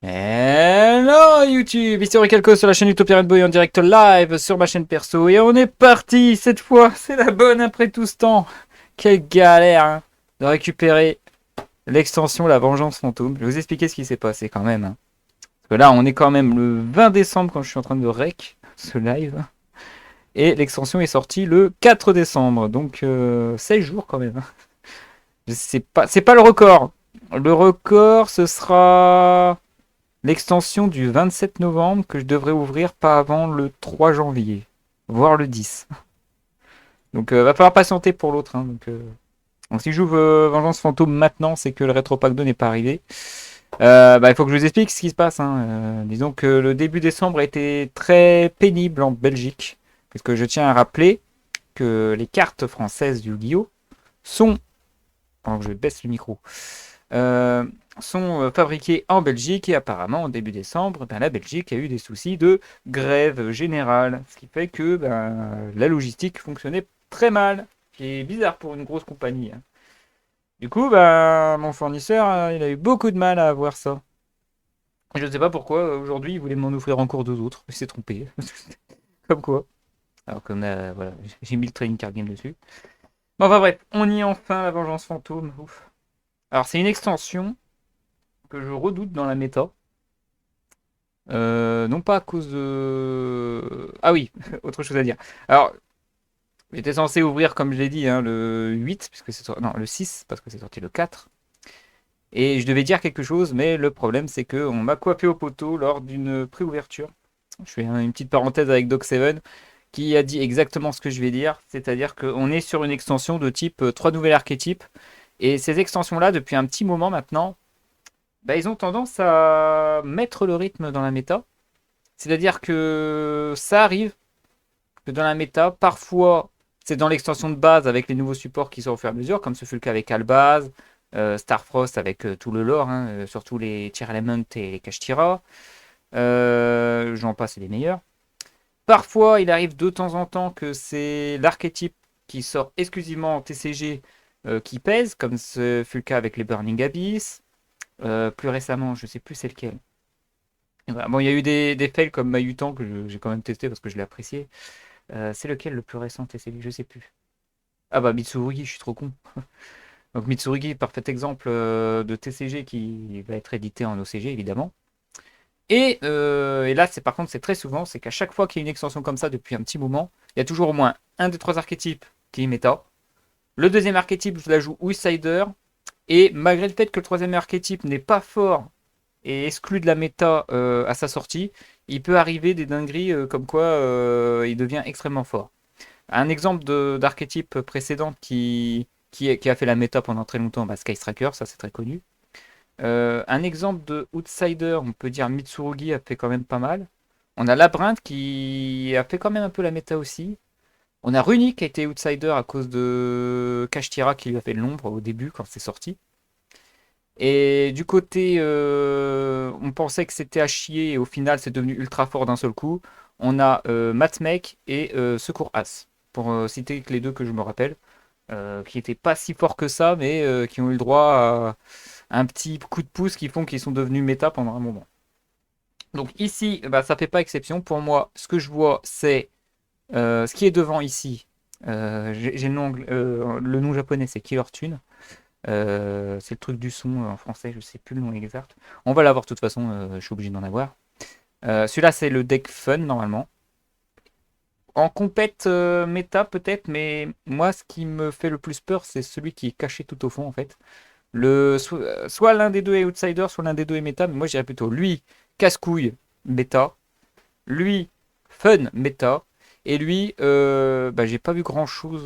Hello YouTube, ici Calco sur la chaîne Utopia Red Boy en direct live sur ma chaîne perso et on est parti cette fois, c'est la bonne après tout ce temps. Quelle galère hein, de récupérer l'extension La Vengeance Fantôme. Je vais vous expliquer ce qui s'est passé quand même. Parce que là on est quand même le 20 décembre quand je suis en train de rec ce live. Et l'extension est sortie le 4 décembre, donc 16 jours quand même. C'est pas le record. Le record ce sera... l'extension du 27 novembre que je devrais ouvrir pas avant le 3 janvier, voire le 10. Donc va falloir patienter pour l'autre. Hein, donc si j'ouvre Vengeance Fantôme maintenant, c'est que le Retro Pack 2 n'est pas arrivé. Il faut que je vous explique ce qui se passe. Hein. Disons que le début décembre a été très pénible en Belgique. Parce que je tiens à rappeler que les cartes françaises du Yu-Gi-Oh! Sont... Alors je baisse le micro. Euh, sont fabriqués en Belgique et apparemment en début décembre, la Belgique a eu des soucis de grève générale, ce qui fait que la logistique fonctionnait très mal, ce qui est bizarre pour une grosse compagnie. Hein. Du coup, mon fournisseur, il a eu beaucoup de mal à avoir ça. Je ne sais pas pourquoi, aujourd'hui, il voulait m'en offrir encore deux autres, il s'est trompé. Comme quoi. Alors comme voilà, j'ai mis le trading card game dessus. Bon, enfin bref, on y est enfin, la vengeance fantôme. Ouf. Alors c'est une extension que je redoute dans la méta. Non pas à cause de... Ah oui, autre chose à dire. Alors, j'étais censé ouvrir, comme je l'ai dit, hein, le 8, puisque c'est non, le 6, parce que c'est sorti le 4. Et je devais dire quelque chose, mais le problème, c'est qu'on m'a coiffé au poteau lors d'une pré-ouverture. Je fais une petite parenthèse avec Doc7, qui a dit exactement ce que je vais dire. C'est-à-dire qu'on est sur une extension de type 3 nouvelles archétypes. Et ces extensions-là, depuis un petit moment maintenant, ils ont tendance à mettre le rythme dans la méta. C'est-à-dire que ça arrive que dans la méta, parfois c'est dans l'extension de base avec les nouveaux supports qui sont au fur et à mesure, comme ce fut le cas avec Albaz, Starfrost avec tout le lore, hein, surtout les Tier Element et les Kashtira. J'en passe, c'est les meilleurs. Parfois, il arrive de temps en temps que c'est l'archétype qui sort exclusivement en TCG qui pèse, comme ce fut le cas avec les Burning Abyss. Plus récemment, je sais plus c'est lequel. Voilà. Bon, il y a eu des fails comme Mayutan que j'ai quand même testé parce que je l'ai apprécié. C'est lequel le plus récent TCG? Je sais plus. Ah bah Mitsurugi, je suis trop con. Donc Mitsurugi, parfait exemple de TCG qui va être édité en OCG évidemment. Et là, c'est par contre, c'est très souvent, c'est qu'à chaque fois qu'il y a une extension comme ça depuis un petit moment, il y a toujours au moins un des trois archétypes qui est méta. Le deuxième archétype, je la joue Outsider. Et malgré le fait que le troisième archétype n'est pas fort et exclu de la méta à sa sortie, il peut arriver des dingueries comme quoi il devient extrêmement fort. Un exemple d'archétype précédent qui a fait la méta pendant très longtemps, Sky Striker, ça c'est très connu. Un exemple de Outsider, on peut dire Mitsurugi a fait quand même pas mal. On a Labyrinthe qui a fait quand même un peu la méta aussi. On a Runic qui a été Outsider à cause de Kashtira qui lui a fait de l'ombre au début quand c'est sorti. Et du côté, on pensait que c'était à chier et au final c'est devenu ultra fort d'un seul coup. On a Matmec et Secours As, pour citer que les deux que je me rappelle, qui n'étaient pas si forts que ça, mais qui ont eu le droit à un petit coup de pouce qui font qu'ils sont devenus méta pendant un moment. Donc ici, ça fait pas exception. Pour moi, ce que je vois, c'est ce qui est devant ici. J'ai le nom japonais, c'est Killer Tune. C'est le truc du son en français, je sais plus le nom exact. On va l'avoir de toute façon, je suis obligé d'en avoir. Celui-là, c'est le deck Fun normalement. En compète méta peut-être, mais moi, ce qui me fait le plus peur, c'est celui qui est caché tout au fond en fait. Soit l'un des deux est outsider, soit l'un des deux est méta, mais moi je dirais plutôt lui, casse-couille, méta, lui, fun, méta, et lui, j'ai pas vu grand chose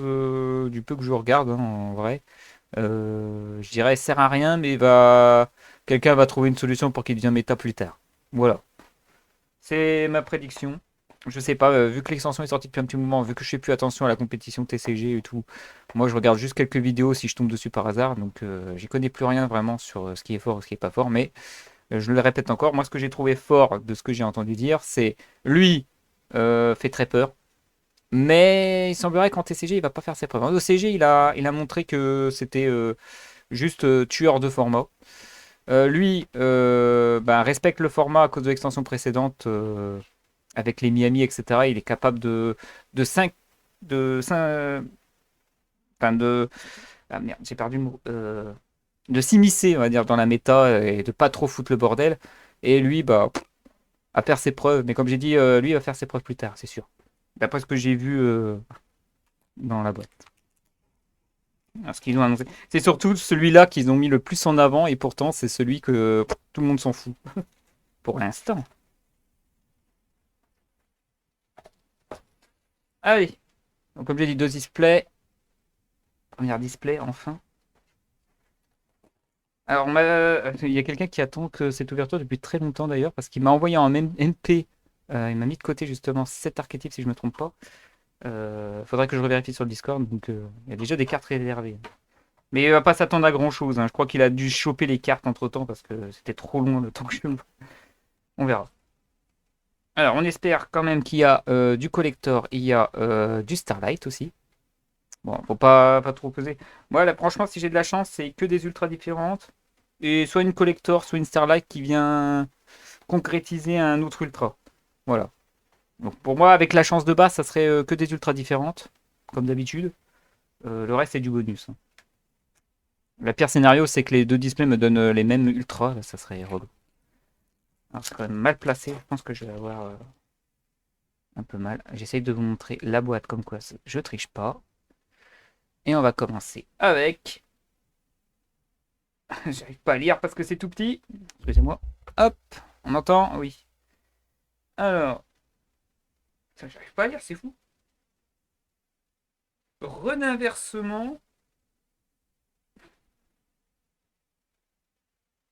du peu que je regarde hein, en vrai. Je dirais sert à rien, mais quelqu'un va trouver une solution pour qu'il devienne méta plus tard. Voilà, c'est ma prédiction. Je sais pas, vu que l'extension est sortie depuis un petit moment, vu que je fais plus attention à la compétition TCG et tout, moi je regarde juste quelques vidéos si je tombe dessus par hasard, donc j'y connais plus rien vraiment sur ce qui est fort ou ce qui est pas fort, mais je le répète encore, moi ce que j'ai trouvé fort de ce que j'ai entendu dire, c'est lui fait très peur, mais il semblerait qu'en TCG il va pas faire ses preuves. En OCG il a montré que c'était juste tueur de format. Lui, respecte le format à cause de l'extension précédente avec les Miami, etc. Il est capable de 5 de 5 enfin de ah merde, j'ai perdu le mot. De s'immiscer, on va dire, dans la méta et de pas trop foutre le bordel. Et lui, à faire ses preuves. Mais comme j'ai dit, lui il va faire ses preuves plus tard, c'est sûr. D'après ce que j'ai vu dans la boîte. Alors, ce qu'ils ont annoncé. C'est surtout celui-là qu'ils ont mis le plus en avant et pourtant c'est celui que tout le monde s'en fout. Pour l'instant. Ah oui. Donc comme j'ai dit, deux displays. Première display, enfin. Alors, il y a quelqu'un qui attend que cette ouverture depuis très longtemps d'ailleurs, parce qu'il m'a envoyé en MP. Il m'a mis de côté justement cet archétype si je me trompe pas. Faudrait que je revérifie sur le Discord. Donc, il y a déjà des cartes réservées. Mais il va pas s'attendre à grand chose. Je crois qu'il a dû choper les cartes entre temps parce que c'était trop long le temps que je. On verra. Alors, on espère quand même qu'il y a du collector, il y a du Starlight aussi. Bon, faut pas trop peser. Moi, là, franchement, si j'ai de la chance, c'est que des ultras différentes. Et soit une collector, soit une Starlight qui vient concrétiser un autre ultra. Voilà. Donc pour moi, avec la chance de base, ça serait que des ultras différentes, comme d'habitude. Le reste, c'est du bonus. Le pire scénario, c'est que les deux displays me donnent les mêmes ultras. Là, ça serait relou. Alors, c'est quand même mal placé. Je pense que je vais avoir un peu mal. J'essaye de vous montrer la boîte comme quoi je triche pas. Et on va commencer avec. J'arrive pas à lire parce que c'est tout petit. Excusez-moi. Hop, on entend? Oui. Alors. Ça, j'arrive pas à lire, c'est fou. Reninversement.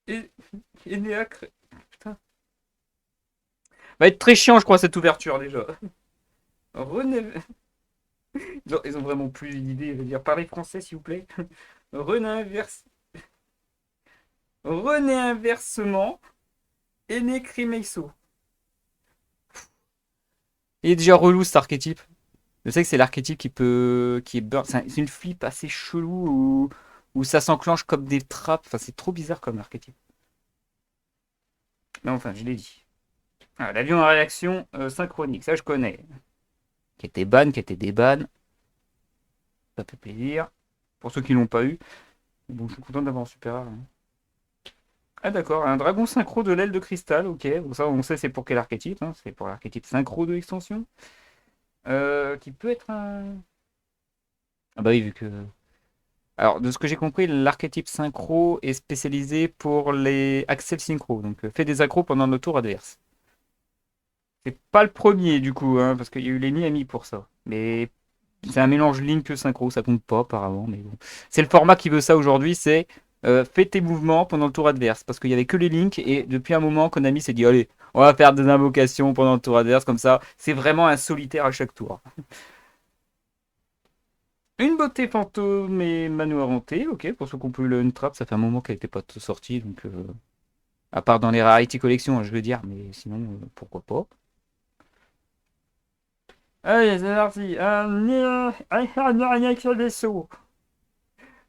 Et. Enéacre. Putain. Va être très chiant, je crois, cette ouverture déjà. René... Ils ont vraiment plus d'idées. Je veux dire, parlez français, s'il vous plaît. Reninverse... René-inversement. Énécrimeisseau. Il est déjà relou cet archétype. Je sais que c'est l'archétype qui est burn. C'est une flip assez chelou où ça s'enclenche comme des trappes. Enfin, c'est trop bizarre comme archétype. Mais enfin, je l'ai dit. Ah, l'avion à réaction synchronique, ça je connais. Qui était ban, qui était déban. Ça fait plaisir. Pour ceux qui l'ont pas eu. Bon, je suis content d'avoir un super rare. Ah d'accord, un dragon synchro de l'aile de cristal, ok. Bon, ça on sait c'est pour quel archétype, hein. C'est pour l'archétype synchro de extension. Qui peut être un. Ah bah oui, vu que. Alors, de ce que j'ai compris, l'archétype synchro est spécialisé pour les Axel synchro. Donc, fait des accros pendant nos tours adverses. C'est pas le premier du coup, hein, parce qu'il y a eu les Miami pour ça. Mais c'est un mélange Link synchro, ça compte pas apparemment. Mais bon. C'est le format qui veut ça aujourd'hui, c'est fais tes mouvements pendant le tour adverse. Parce qu'il y avait que les Link et depuis un moment, Konami s'est dit allez, on va faire des invocations pendant le tour adverse, comme ça, c'est vraiment un solitaire à chaque tour. Une beauté fantôme et manoir hanté, ok, pour ceux qui ont pu le trap, ça fait un moment qu'elle n'était pas sortie, donc à part dans les Rarity Collection, hein, je veux dire, mais sinon, pourquoi pas. Allez, c'est parti. Je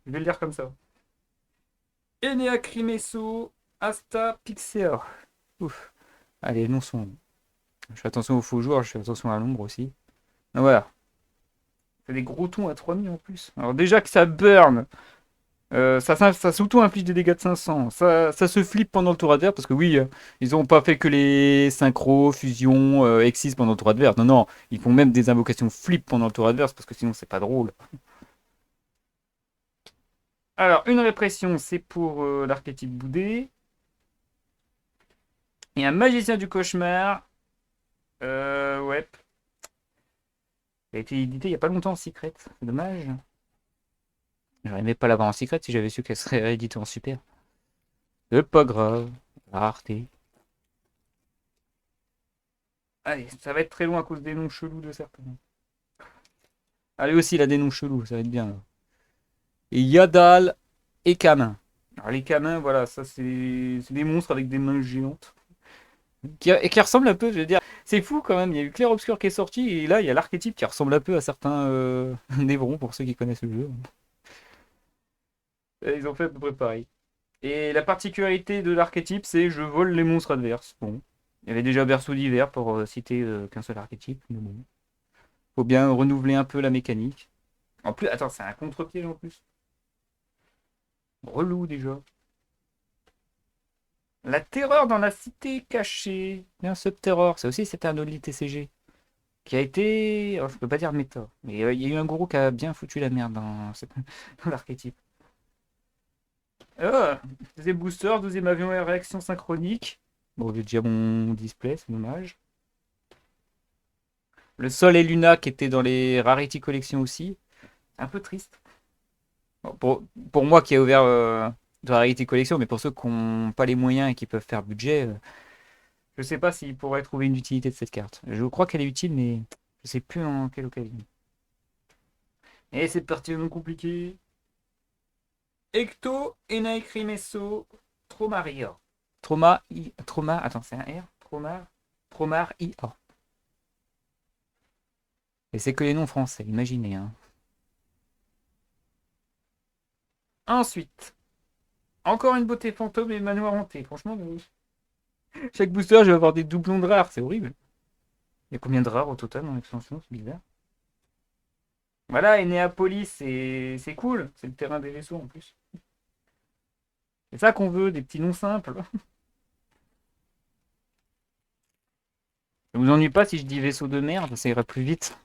vais le dire comme ça. Enea Crimesso, Asta Pixea. Ouf. Allez, les noms sont. Je fais attention aux faux joueurs, je fais attention à l'ombre aussi. Ah, voilà. C'est des gros tons à 3000 en plus. Alors, déjà que ça burn. Ça s'auto-inflige des dégâts de 500. Ça se flippe pendant le tour adverse parce que oui, ils n'ont pas fait que les synchros, fusions, exis pendant le tour adverse. Non, non, ils font même des invocations flip pendant le tour adverse parce que sinon c'est pas drôle. Alors, une répression, c'est pour l'archétype boudé. Et un magicien du cauchemar. Ouais. Il a été édité il y a pas longtemps en secret. C'est dommage. J'aurais aimé pas l'avoir en secret si j'avais su qu'elle serait rééditée en super. C'est pas grave. Rareté. Allez, ça va être très long à cause des noms chelous de certains. Allez aussi, il a des noms chelous, ça va être bien. Là. Et Yadal et Kamin. Alors les Kamins, voilà, ça c'est des monstres avec des mains géantes. Qui ressemblent un peu, je veux dire. C'est fou quand même, il y a eu Clair Obscur qui est sorti et là il y a l'archétype qui ressemble un peu à certains Névrons pour ceux qui connaissent le jeu. Et ils ont fait à peu près pareil. Et la particularité de l'archétype, c'est je vole les monstres adverses. Bon. Il y avait déjà Berceau d'hiver pour citer qu'un seul archétype. Mais bon. Faut bien renouveler un peu la mécanique. En plus, attends, c'est un contre-pied en plus. Relou déjà. La terreur dans la cité cachée. Bien, Sub-Terror, c'est aussi c'était un Only TCG. Qui a été. Alors, je peux pas dire méta. Mais il y a eu un gourou qui a bien foutu la merde dans l'archétype. Deuxième booster, deuxième avion à réaction synchronique. Bon, j'ai déjà mon display, c'est dommage. Le Sol et Luna qui étaient dans les Rarity Collection aussi. Un peu triste. Bon, pour moi qui ai ouvert de Rarity Collection, mais pour ceux qui n'ont pas les moyens et qui peuvent faire budget, je sais pas s'ils pourraient trouver une utilité de cette carte. Je crois qu'elle est utile, mais je sais plus en quelle occasion. Et c'est particulièrement compliqué. Ecto, Enaikrimesso, Tromaria. Trauma, attends, c'est un R? Tromar IA. Et c'est que les noms français, imaginez, hein. Ensuite, encore une beauté fantôme et manoir hanté. Franchement, chaque booster, je vais avoir des doublons de rares, c'est horrible. Il y a combien de rares au total dans l'extension? C'est bizarre. Voilà, et Néapolis, c'est cool. C'est le terrain des vaisseaux en plus. C'est ça qu'on veut, des petits noms simples. Ça vous ennuie pas si je dis vaisseau de merde, ça ira plus vite.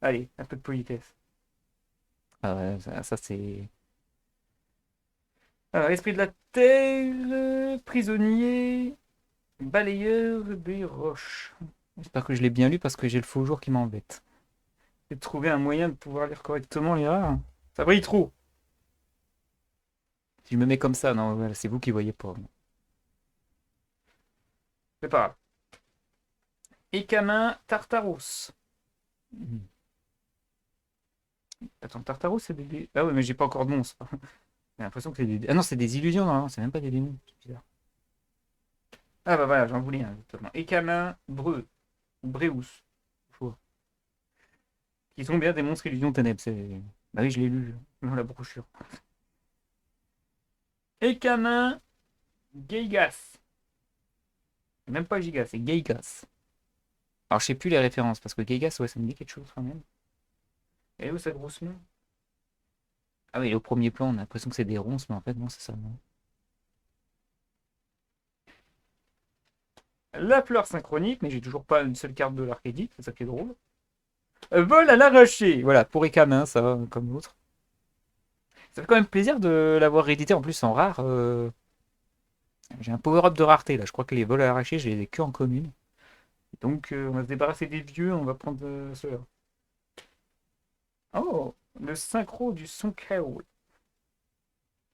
Allez, un peu de politesse. Ah ouais, ça, c'est. Alors, esprit de la terre, prisonnier, balayeur des roches. J'espère que je l'ai bien lu parce que j'ai le faux jour qui m'embête. C'est de trouver un moyen de pouvoir lire correctement les rares. Ça brille trop. Si je me mets comme ça, non, voilà, c'est vous qui voyez pas. C'est pas grave. Ekamin Tartaros. Attends, Tartaros, c'est des. Ah ouais, mais j'ai pas encore de monstre. J'ai l'impression que c'est des. Ah non, c'est des illusions, non, c'est même pas des démons. C'est bizarre. Ah bah voilà, j'en voulais un, justement. Ekamin Breus. Qui sont bien des monstres illusions ténèbres. Bah oui, je l'ai lu dans la brochure. Ekamin Geigas. Même pas Gigas, c'est Geigas. Alors je sais plus les références parce que Geigas, ouais, ça me dit quelque chose quand même. Et où sa grosse main? Ah oui, au premier plan, on a l'impression que c'est des ronces, mais en fait, non, c'est ça. Non. La fleur synchronique, mais j'ai toujours pas une seule carte de l'archétype, c'est ça qui est drôle. Vol à l'arraché. Voilà, pour Ekamin, ça, comme l'autre. Ça fait quand même plaisir de l'avoir réédité en plus en rare. J'ai un power-up de rareté là. Je crois que les vols à l'arraché, je les ai que en commune. Donc on va se débarrasser des vieux, on va prendre ceux-là. Oh, le synchro du son KO.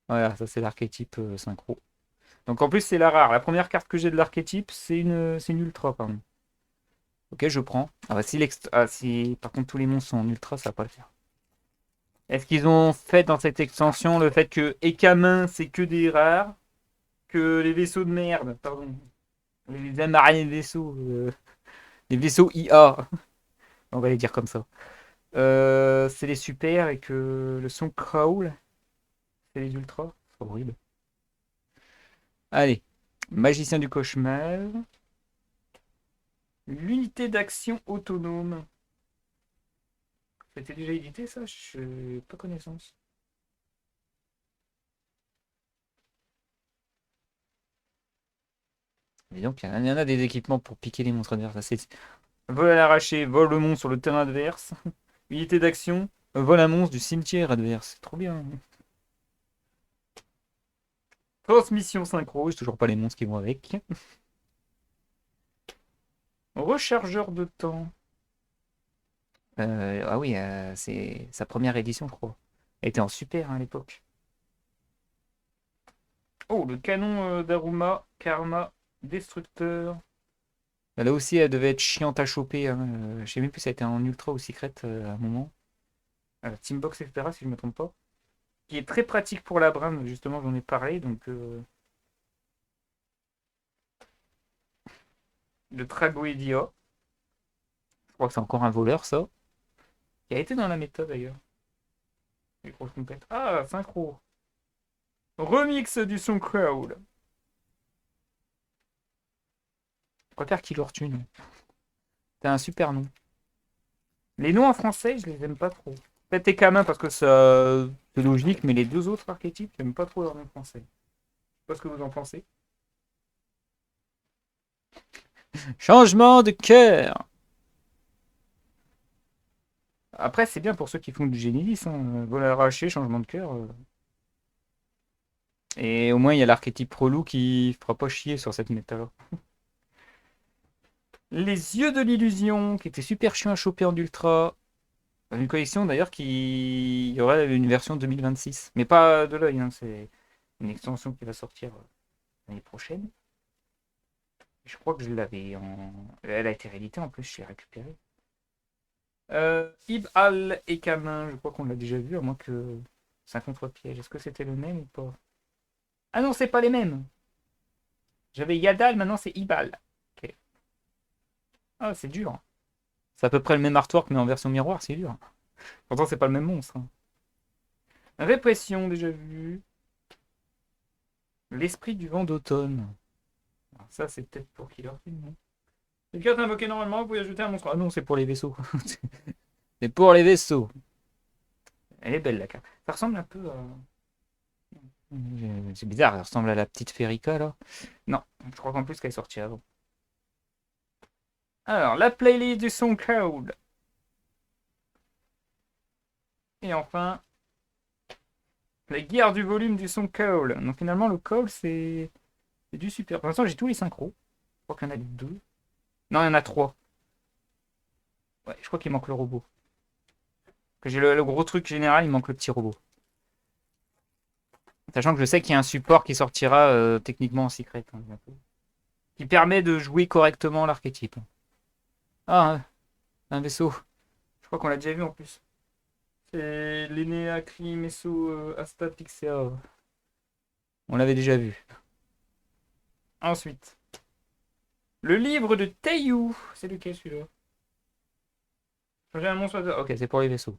Voilà, ça c'est l'archétype synchro. Donc en plus c'est la rare. La première carte que j'ai de l'archétype, c'est une ultra, pardon. Ok, je prends. Ah bah si par contre tous les monstres sont en ultra, ça va pas le faire. Est-ce qu'ils ont fait dans cette extension le fait que Ekamin c'est que des rares, que les vaisseaux de merde, pardon, les amarrés vaisseaux, les vaisseaux IA, on va les dire comme ça. C'est les super et que le son crawl, c'est les ultras. C'est horrible. Allez, magicien du cauchemar. L'unité d'action autonome. C'était déjà édité ça? Je n'ai pas connaissance. Et donc, il y en a des équipements pour piquer les monstres adverses. Vol à l'arraché, vol le monstre sur le terrain adverse. Unité d'action, vol un monstre du cimetière adverse. C'est trop bien. Transmission synchro, j'ai toujours pas les monstres qui vont avec. Rechargeur de temps. Ah oui, c'est sa première édition, je crois. Elle était en super hein, à l'époque. Oh, le canon d'Aruma, Karma, Destructeur. Là aussi, elle devait être chiante à choper. Hein. Je sais même plus si elle était en ultra ou secret à un moment. Teambox, etc., si je ne me trompe pas. Qui est très pratique pour la brame, justement, j'en ai parlé. Donc, le Tragoedia. Je crois que c'est encore un voleur, ça. Qui a été dans la méta d'ailleurs. Les grosses compètes. Ah, synchro. Remix du son crowd. Je préfère Killer Tune. T'as un super nom. Les noms en français, je les aime pas trop. Peut-être Ekamin parce que ça c'est logique, mais les deux autres archétypes, j'aime pas trop leur nom français. Je sais pas ce que vous en pensez. Changement de cœur. Après, c'est bien pour ceux qui font du Génésis. Hein. Vol arraché, changement de cœur. Et au moins, il y a l'archétype relou qui fera pas chier sur cette méta-là. Les yeux de l'illusion, qui était super chiant à choper en ultra. Une collection d'ailleurs qui il y aurait une version 2026. Mais pas de l'œil, hein, c'est une extension qui va sortir l'année prochaine. Je crois que je l'avais en. Elle a été rééditée en plus, je l'ai récupérée. Ibal et Kamin, je crois qu'on l'a déjà vu, à moins que c'est un contre-piège. Est-ce que c'était le même ou pas? Ah non, c'est pas les mêmes. J'avais Yadal, maintenant c'est Ibal. Ok. Ah, c'est dur. C'est à peu près le même artwork, mais en version miroir, c'est dur. Pourtant, c'est pas le même monstre. Hein. Répression, déjà vu. L'esprit du vent d'automne. Alors ça, c'est peut-être pour Killer Queen, non? Les cartes invoquées normalement, vous pouvez ajouter un monstre. Ah non, c'est pour les vaisseaux. C'est pour les vaisseaux. Elle est belle la carte. Ça ressemble un peu à. C'est bizarre, elle ressemble à la petite Ferica là. Non, je crois qu'en plus qu'elle est sortie avant. Alors, la playlist du SoundCloud. Et enfin, la guerre du volume du SoundCloud. Donc finalement, le call, c'est du super. Pour l'instant, j'ai tous les synchros. Je crois qu'il y en a deux. Non, il y en a trois. Ouais, je crois qu'il manque le robot. Que j'ai le gros truc général, il manque le petit robot. Sachant que je sais qu'il y a un support qui sortira techniquement en secret. Hein, bientôt. Qui permet de jouer correctement l'archétype. Ah, un vaisseau. Je crois qu'on l'a déjà vu en plus. C'est l'Enea Meso Asta Pixea. On l'avait déjà vu. Ensuite, le livre de Teiyu. C'est lequel celui-là? Changer un monstre. Ok, c'est pour les vaisseaux.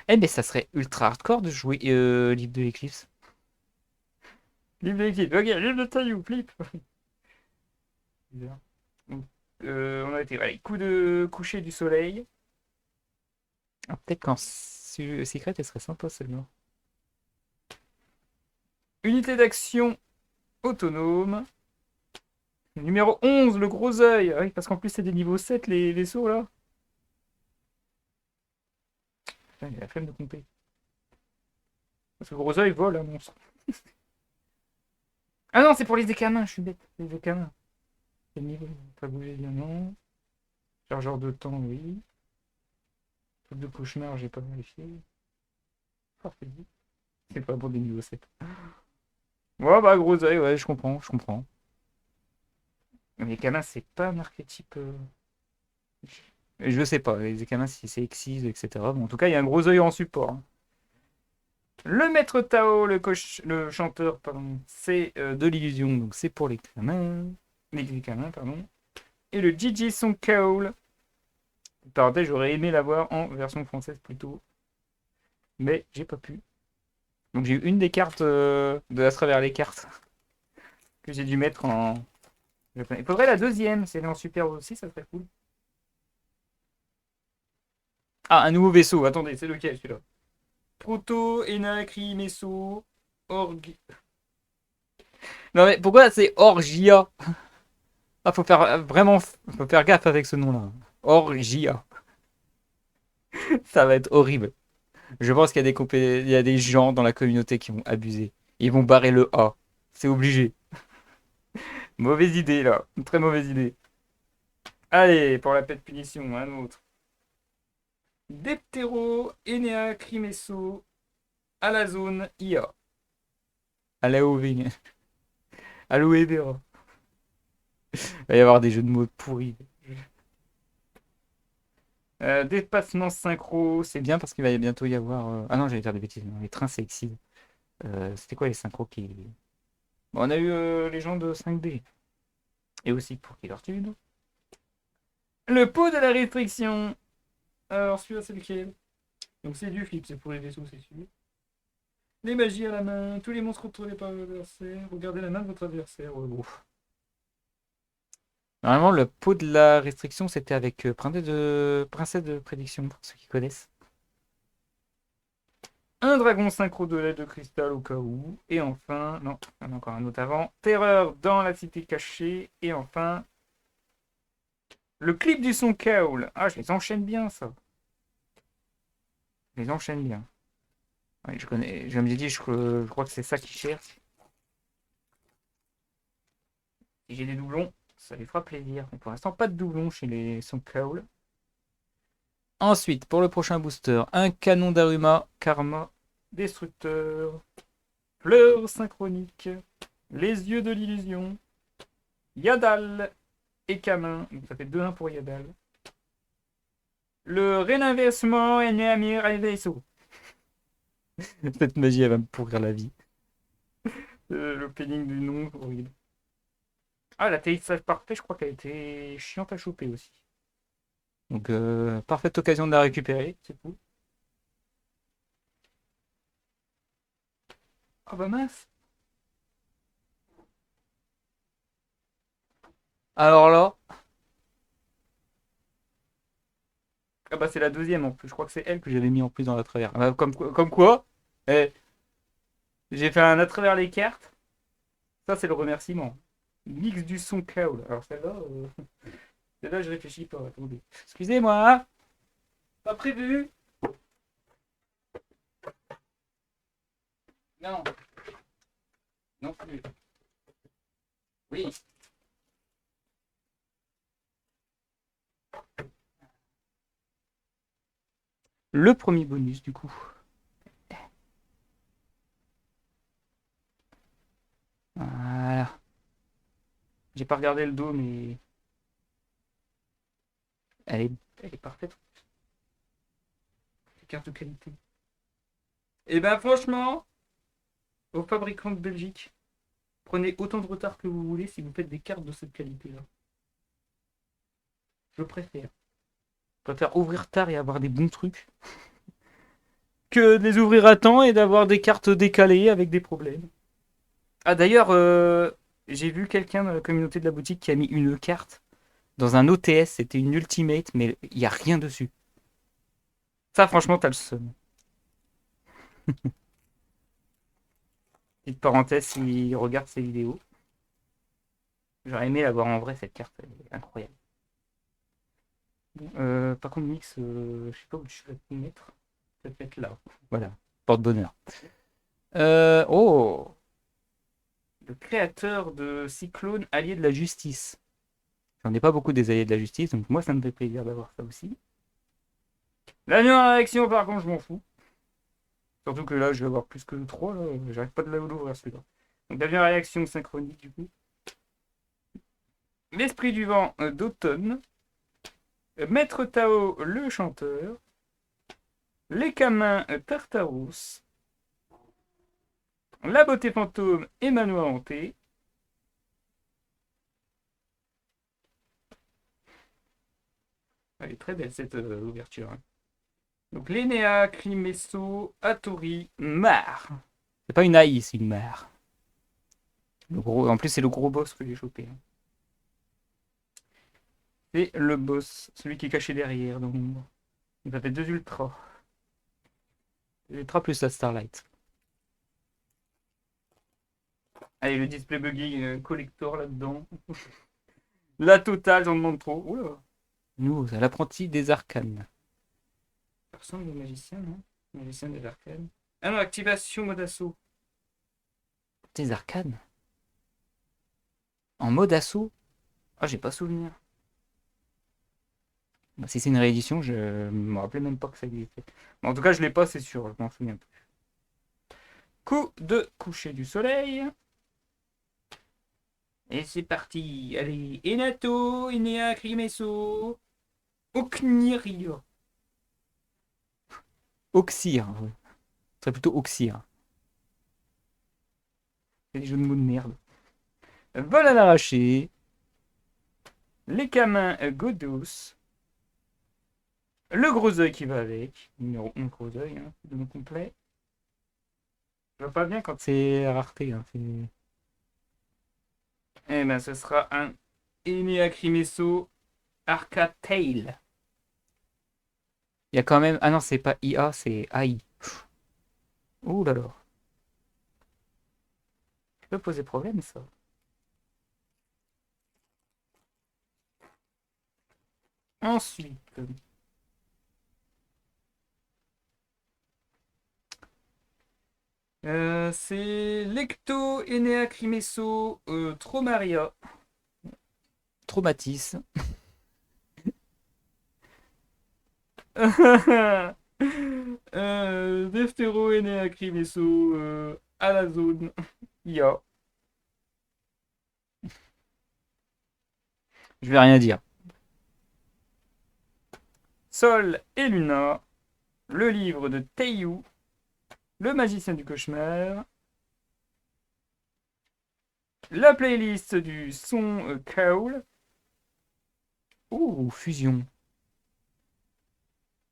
Eh, mais ça serait ultra hardcore de jouer livre de l'éclipse. Livre de l'éclipse. Ok, livre de Teiyu, flip. Bizarre. Donc, on a été. Allez, coup de coucher du soleil. Ah, peut-être qu'en secret, elle serait sympa celle-là. Unité d'action autonome. Numéro 11, le gros œil. Ah oui, parce qu'en plus, c'est des niveaux 7, les vaisseaux, là. Putain, il a la flemme de compter. Parce que le gros œil vole, un monstre. Ah non, c'est pour les écamins, je suis bête. Les écamins. Quel niveau? Pas bouger bien, non. Chargeur de temps, oui. Truc de cauchemar, j'ai pas vérifié. Oh, c'est pas pour des niveaux 7. Ouais, bah, gros œil, ouais, je comprends, je comprends. Mais les canins, c'est pas un archétype. Je sais pas, les canins, si c'est Exis, etc. Bon, en tout cas, il y a un gros œil en support. Hein. Le maître Tao, le chanteur, pardon, c'est de l'illusion, donc c'est pour les canins. Les canins, pardon. Et le Gigi Son Kaol. Parenthèse, j'aurais aimé l'avoir en version française plutôt. Mais j'ai pas pu. Donc j'ai eu une des cartes de à travers les cartes que j'ai dû mettre en. Il faudrait la deuxième, si elle est en super aussi, ça serait cool. Ah, un nouveau vaisseau, attendez, c'est lequel celui-là? Proto, Enakri, Meso, Org. Non mais pourquoi c'est Orgia? Ah, faut faire vraiment, faut faire gaffe avec ce nom-là. Orgia. Ça va être horrible. Je pense qu'il y a il y a des gens dans la communauté qui vont abuser. Ils vont barrer le A. C'est obligé. Mauvaise idée là. Une très mauvaise idée. Allez, pour la pète punition, un autre. Deptero, Enea, Crimesso, Alazone, IA. Alaovigne. Aloe Vera. Il va y avoir des jeux de mots pourris. Dépassement synchro, c'est bien parce qu'il va bientôt y avoir. Ah non, j'allais dire des bêtises. Non, les trains, c'est Exceed. C'était quoi les synchros qui. Bon, on a eu les gens de 5D. Et aussi pour Killer Tune. Le pot de la restriction. Alors celui-là c'est lequel? Donc c'est du flip, c'est pour les vaisseaux, c'est sûr. Les magies à la main, tous les monstres contrôlés par l'adversaire. Regardez la main de votre adversaire. Ouais, bon. Normalement, le pot de la restriction, c'était avec Princesse de Prédiction, pour ceux qui connaissent. Un dragon synchro de lait de cristal au cas où. Et enfin, non, il y en a encore un autre avant. Terreur dans la cité cachée. Et enfin, le clip du son Kaol. Ah, je les enchaîne bien, ça. Je les enchaîne bien. Ouais, je connais, je me dis, je crois que c'est ça qu'ils cherchent. Si j'ai des doublons, ça les fera plaisir. Mais pour l'instant, pas de doublons chez les son Kaol. Ensuite, pour le prochain booster, un canon d'Aruma, Karma, Destructeur. Fleur synchronique. Les yeux de l'illusion. Yadal et Kamin. Donc ça fait 2-1 pour Yadal. Le réinvestissement est né à vaisseau. Cette magie, elle va me pourrir la vie. L'opening du nom, horrible. Ah, la l'atterrissage parfait, je crois qu'elle a été chiante à choper aussi. Donc, parfaite occasion de la récupérer. C'est fou. Ah bah mince. Alors là, Ah bah c'est la deuxième en plus. Je crois que c'est elle que j'ai. j'avais mis en plus dans la travers. Ah bah, comme quoi, eh, J'ai fait un à travers les cartes. Ça, c'est le remerciement. Mix du son Kaol. Alors celle-là, celle-là, je réfléchis pas. Attendez. excusez-moi. Pas prévu. Non. Non plus. Oui. Le premier bonus, du coup. Voilà. J'ai pas regardé le dos, mais Elle est... elle est parfaite. Les cartes de qualité. Et ben franchement, aux fabricants de Belgique, prenez autant de retard que vous voulez si vous faites des cartes de cette qualité-là. Je préfère. Je préfère ouvrir tard et avoir des bons trucs que de les ouvrir à temps et d'avoir des cartes décalées avec des problèmes. Ah d'ailleurs, j'ai vu quelqu'un dans la communauté de la boutique qui a mis une carte Dans un OTS, c'était une Ultimate, mais il n'y a rien dessus. Ça, franchement, t'as le seum. Petite parenthèse, s'il regarde ces vidéos. J'aurais aimé la voir en vrai, cette carte. Elle est incroyable. Bon, par contre, Mix, je sais pas où je vais te mettre. Peut-être là. Voilà, porte-bonheur. Oh, Le créateur de Cyclone, allié de la justice. J'en ai pas beaucoup des alliés de la justice, donc moi ça me fait plaisir d'avoir ça aussi. la nuit en réaction, par contre, je m'en fous. Surtout que là, je vais avoir plus que 3. J'arrive pas de l'ouvrir celui-là. Donc, la nuit réaction synchronique, du coup. L'esprit du vent d'automne. Maître Tao, le chanteur. Les camins Tartaros. La beauté fantôme et manoir hanté. Elle est très belle cette ouverture, hein. Donc Lénéa, Climesso, Atori, Mar. C'est pas une AI, c'est une mère. En plus, c'est le gros boss que j'ai chopé, hein. C'est le boss, celui qui est caché derrière. Donc, il va faire 2 ultras. Ultra plus la Starlight. Allez, le display buggy collector là-dedans. La totale, j'en demande trop. Oula, Nous, c'est l'apprenti des arcanes. ça ressemble au magicien, non? Magicien des arcanes. Ah non, activation mode assaut. Des arcanes? En mode assaut? Ah, j'ai pas souvenir. Bah, si c'est une réédition, je me rappelais même pas que ça existait. Bon, en tout cas, je l'ai pas, c'est sûr, je m'en souviens plus. Coup de coucher du soleil. Et c'est parti. Allez, Enato, Enea, Crimesso, Okniria. Oxyre, ouais. Ce serait plutôt Oxyre. C'est des jeux de mots de merde. Vol à l'arraché. Les camins Godos. Le gros œil qui va avec. Numéro 1, gros œil, hein, de mon complet. Je vois pas bien quand c'est rareté. Hein, eh ben, ce sera un Eneacrimeso Arca Tail. Il y a quand même. Ah non, c'est pas IA, c'est AI. Ouh là là. Ça peut poser problème, ça. Ensuite, c'est Lecto Eneacrimeso Tromaria. Traumatisme. Deftero Eneacrimeso à la zone. IA. Je vais rien dire. Sol et Luna. Le livre de Teiyu. Le magicien du cauchemar. La playlist du son Kaul. Ouh, fusion.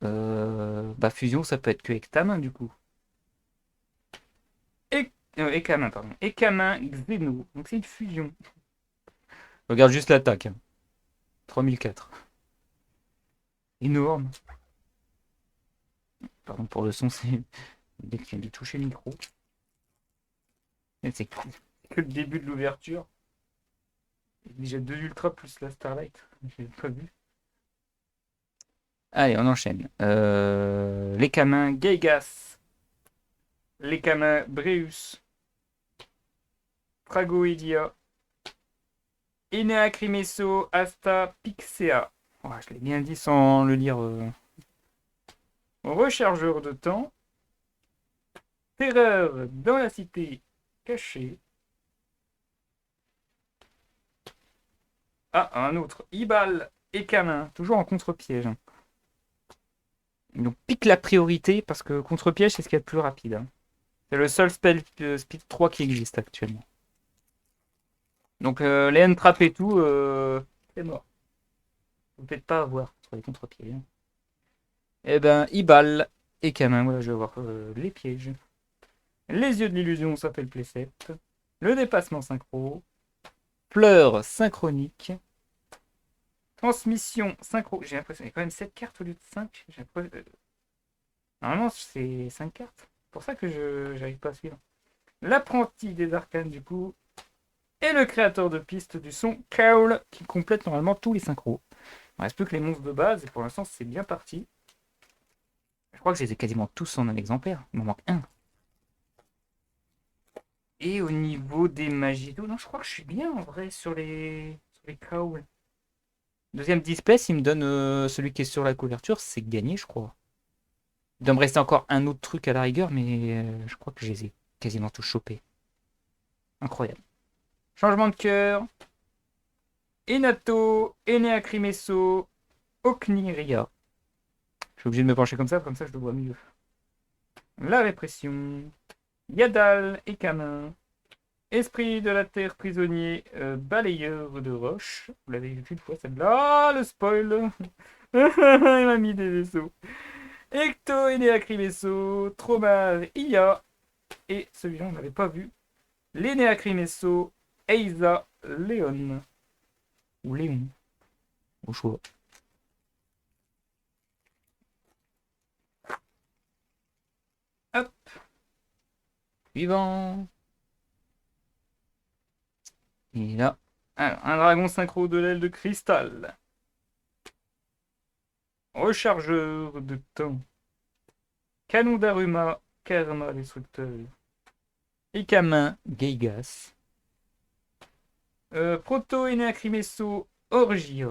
Bah, fusion, ça peut être que avec ta main, du coup. Ekamin, pardon. Ekamin Xeno. Donc c'est une fusion. Regarde juste l'attaque. 3004. Énorme. Pardon pour le son, c'est dès qu'il vient de toucher le micro. C'est cool. Que le début de l'ouverture. Déjà 2 ultras plus la Starlight. J'ai pas vu. Allez, on enchaîne. Les camins Geigas. Les camins Breus. Fragoidia. Eneacrimeso Asta Pixea. Oh, je l'ai bien dit sans le lire. Rechargeur de temps. Terreur dans la cité cachée. Ah, un autre. Ibal et Camin. Toujours en contre-piège. Donc pique la priorité parce que contre-piège, c'est ce qu'il y a de plus rapide. Hein. C'est le seul spell speed 3 qui existe actuellement. Donc les N-trap et tout, C'est mort. Vous ne peut-être pas avoir sur les contre-pieds. Hein. eh ben, Ibal et Kamin. Voilà, je vais voir les pièges. Les yeux de l'illusion, ça fait le playset. Le dépassement synchro. Pleurs synchronique. Transmission synchro. J'ai l'impression qu'il y a quand même 7 cartes au lieu de 5. Normalement, c'est 5 cartes. C'est pour ça que je n'arrive pas à suivre. L'apprenti des arcanes, du coup. Et le créateur de piste du son, Kaul, qui complète normalement tous les synchros. Il ne reste plus que les monstres de base, et pour l'instant, c'est bien parti. Je crois que je les ai quasiment tous en un exemplaire. Il m'en manque un. Et au niveau des magies d'eau, non, je crois que je suis bien en vrai sur les Kaul. Deuxième display, s'il me donne celui qui est sur la couverture, c'est gagné, je crois. Il doit me rester encore un autre truc à la rigueur, mais je crois que je les ai quasiment tous chopés. Incroyable. Changement de cœur. Enato, Eneacrimeso, Okniria. Je suis obligé de me pencher comme ça je le vois mieux. La répression. Yadal et Camin. Esprit de la terre prisonnier, balayeur de roche. Vous l'avez vu une fois celle-là. Ah, le spoil. Il m'a mis des vaisseaux. Ecto, Eneacrimeso, Tromar, Ia. Et celui-là, on n'avait pas vu. L'Eneacrimeso, Eiza, Léon. Ou Léon. Au choix. Hop. Suivant. Et là. Alors, un dragon synchro de l'aile de cristal. Rechargeur de temps. Canon d'Aruma, Karma destructeur. Ikamin Geigas. Proto Eneacrimeso, Orgia.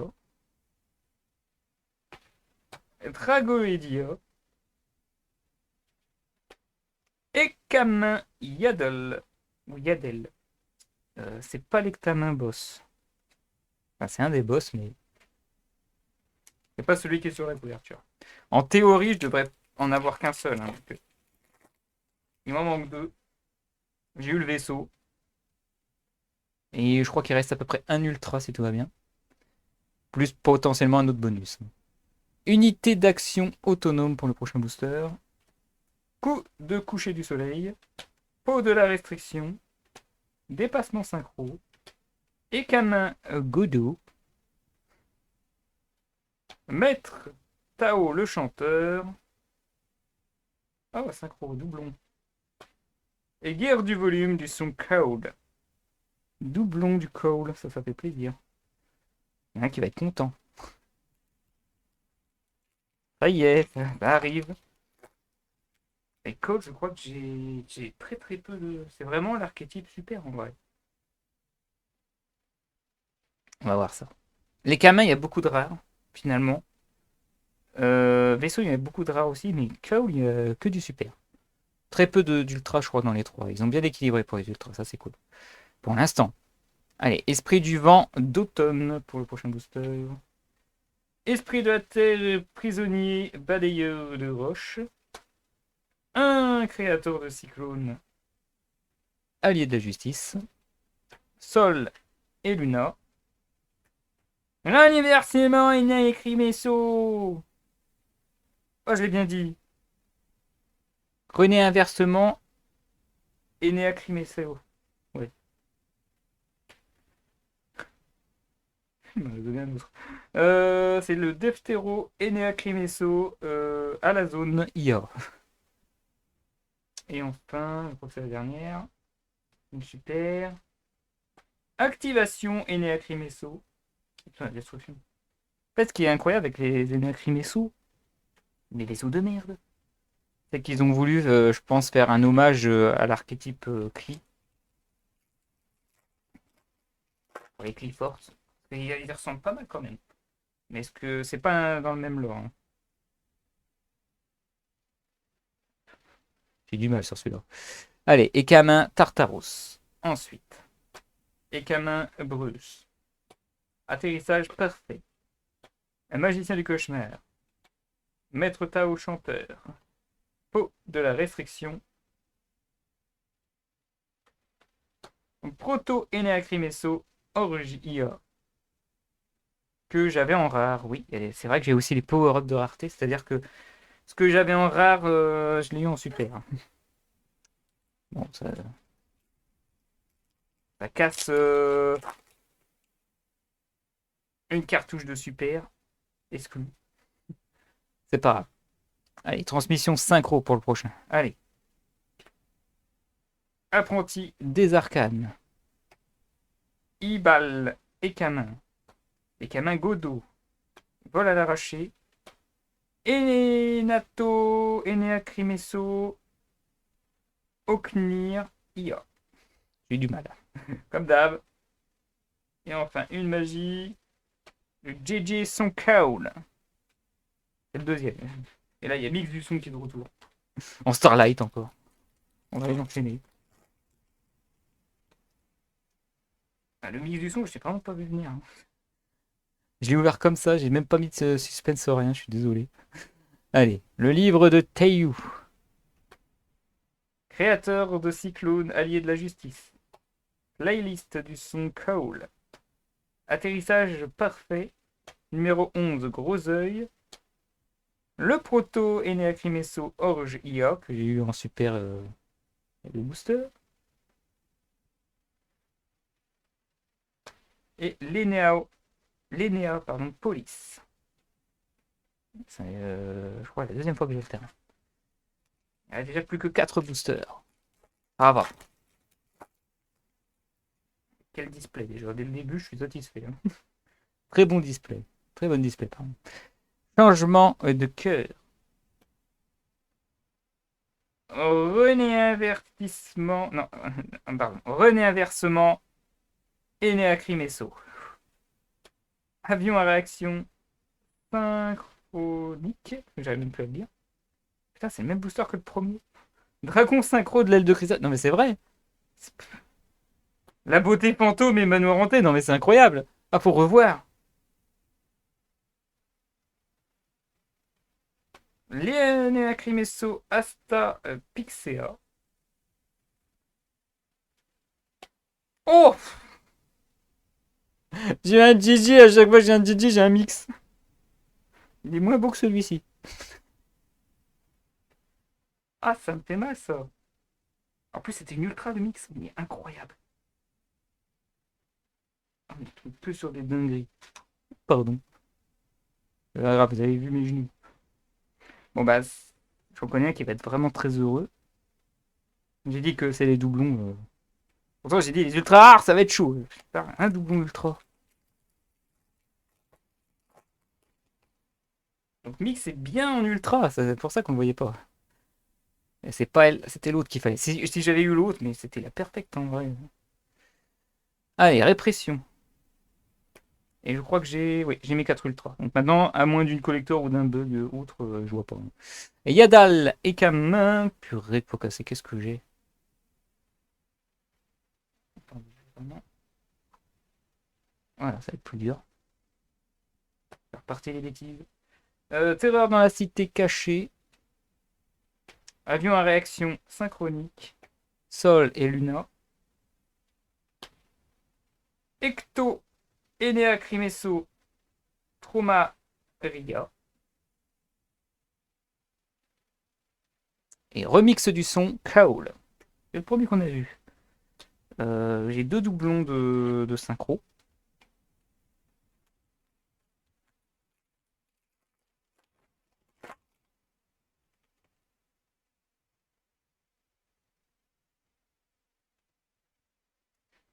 Dragoedia. Ekamin Yadel. Ou Yadel. C'est pas l'Ectamin boss. Enfin, c'est un des boss, mais. C'est pas celui qui est sur la couverture. En théorie, je devrais en avoir qu'un seul. Hein, il m'en manque 2. J'ai eu le vaisseau. Et je crois qu'il reste à peu près un ultra si tout va bien. Plus potentiellement un autre bonus. Unité d'action autonome pour le prochain booster. Coup de coucher du soleil. Peau de la restriction. Dépassement synchro. Ekamin Godot. Maître Tao le chanteur. Ah, ouais, synchro, doublon. Et guerre du volume du son Code. Doublon du Code, ça fait plaisir. Il y en a un qui va être content. Ça y est, ça arrive. Et Code, je crois que j'ai très très peu de. C'est vraiment l'archétype super en vrai. On va voir ça. Les Kamen, il y a beaucoup de rares, finalement. Vaisseau, il y a beaucoup de rares aussi, mais Code, il y a que du super. Très peu d'ultra, je crois, dans les trois. Ils ont bien équilibré pour les ultras, ça c'est cool. Pour l'instant. Allez, esprit du vent d'automne pour le prochain booster. Esprit de la terre, prisonnier, balayeur de roche. Un créateur de cyclone, allié de la justice. Sol et Luna. L'anniversement est né écrit Messo. Oh, je l'ai bien dit. René inversement est né à Crimesso. Ouais. C'est le Deftero Enea Crimesso à la zone IA. Et enfin, je crois que c'est la dernière. Une super. Activation Enea Crimesso. Putain, la destruction. En fait, ce qui est incroyable avec les Enea Crimesso, les vaisseaux de merde, c'est qu'ils ont voulu, je pense, faire un hommage à l'archétype Cli. Pour les Cli Force. Ils ressemblent pas mal quand même. Mais est-ce que c'est pas dans le même lore, hein. J'ai du mal sur celui-là. Allez, Ekamin Tartaros. Ensuite, Ekamin Bruce. Atterrissage parfait. Un magicien du cauchemar. Maître Tao chanteur. Peau de la restriction. Proto Eneacrimesso Orge IA. Que j'avais en rare, oui. C'est vrai que j'ai aussi les power-up de rareté, c'est-à-dire que ce que j'avais en rare, je l'ai eu en super. Bon, ça casse une cartouche de super. Exclu. C'est pas grave. Allez, transmission synchro pour le prochain. Allez. Apprenti des arcanes. Ibal et Camin. Et Camin Godot. Vol à l'arraché. Eneato, Eneacrimesso, Oknir, IA. J'ai eu du mal. Comme d'hab. Et enfin, une magie. Le JJ Son Cowl. C'est le deuxième. Et là, il y a Mix du son qui est de retour. En Starlight encore. On va les enchaîner. Ah, le Mix du son, je t'ai vraiment pas vu venir, hein. Je l'ai ouvert comme ça, j'ai même pas mis de suspense rien, je suis désolé. Allez, le livre de Teiyu. Créateur de Cyclone, allié de la justice. Playlist du son Cowl. Atterrissage parfait. Numéro 11, Gros œil. Le proto Eneacrimesso Orge IA, que j'ai eu en super le booster. Et l'Enea, pardon, Police. C'est, je crois, la deuxième fois que je le termine. Il y a déjà plus que 4 boosters. Ça va. Quel display déjà. Dès le début, je suis satisfait, hein. Très bon display. Très bon display, pardon. Changement de cœur. René invertissement. Non, pardon. René inversement. Eneacrimesso. Avion à réaction synchronique. J'arrive même plus à le dire. Putain, c'est le même booster que le premier. Dragon synchro de l'aile de cristal. Non, mais c'est vrai. La beauté fantôme et manoir hanté. Non, mais c'est incroyable. Ah, faut revoir. L'Eneacrimesso Asta Pixea. Oh! J'ai un Gigi, à chaque fois que j'ai un Gigi, j'ai un mix. Il est moins beau que celui-ci. Ah, ça me fait mal, ça. En plus, c'était une ultra de mix, mais incroyable. Ah, on est que sur des dingueries. Pardon. C'est pas grave, vous avez vu mes genoux. Bon, bah, j'en connais un qui va être vraiment très heureux. J'ai dit que c'est les doublons. Pourtant, j'ai dit les ultra rares, ça va être chaud. Putain, un doublon ultra. Donc Mix est bien en ultra, c'est pour ça qu'on le voyait pas. Et c'est pas elle, c'était l'autre qu'il fallait. Si j'avais eu l'autre, mais c'était la perfecte en vrai. Allez, répression. Et je crois que j'ai, oui, j'ai mes 4 ultras. Donc maintenant, à moins d'une collector ou d'un bug outre, je vois pas. Et Yadal et Kamin. Purée, pour casser, qu'est-ce que j'ai? Voilà, ça va être plus dur. Faire partie les bêtises. Terreur dans la cité cachée. Avion à réaction synchronique. Sol et Luna. Ecto, Enea Crimesso, Trauma Riga. Et remix du son Kaol. C'est le premier qu'on a vu. J'ai deux doublons de synchro.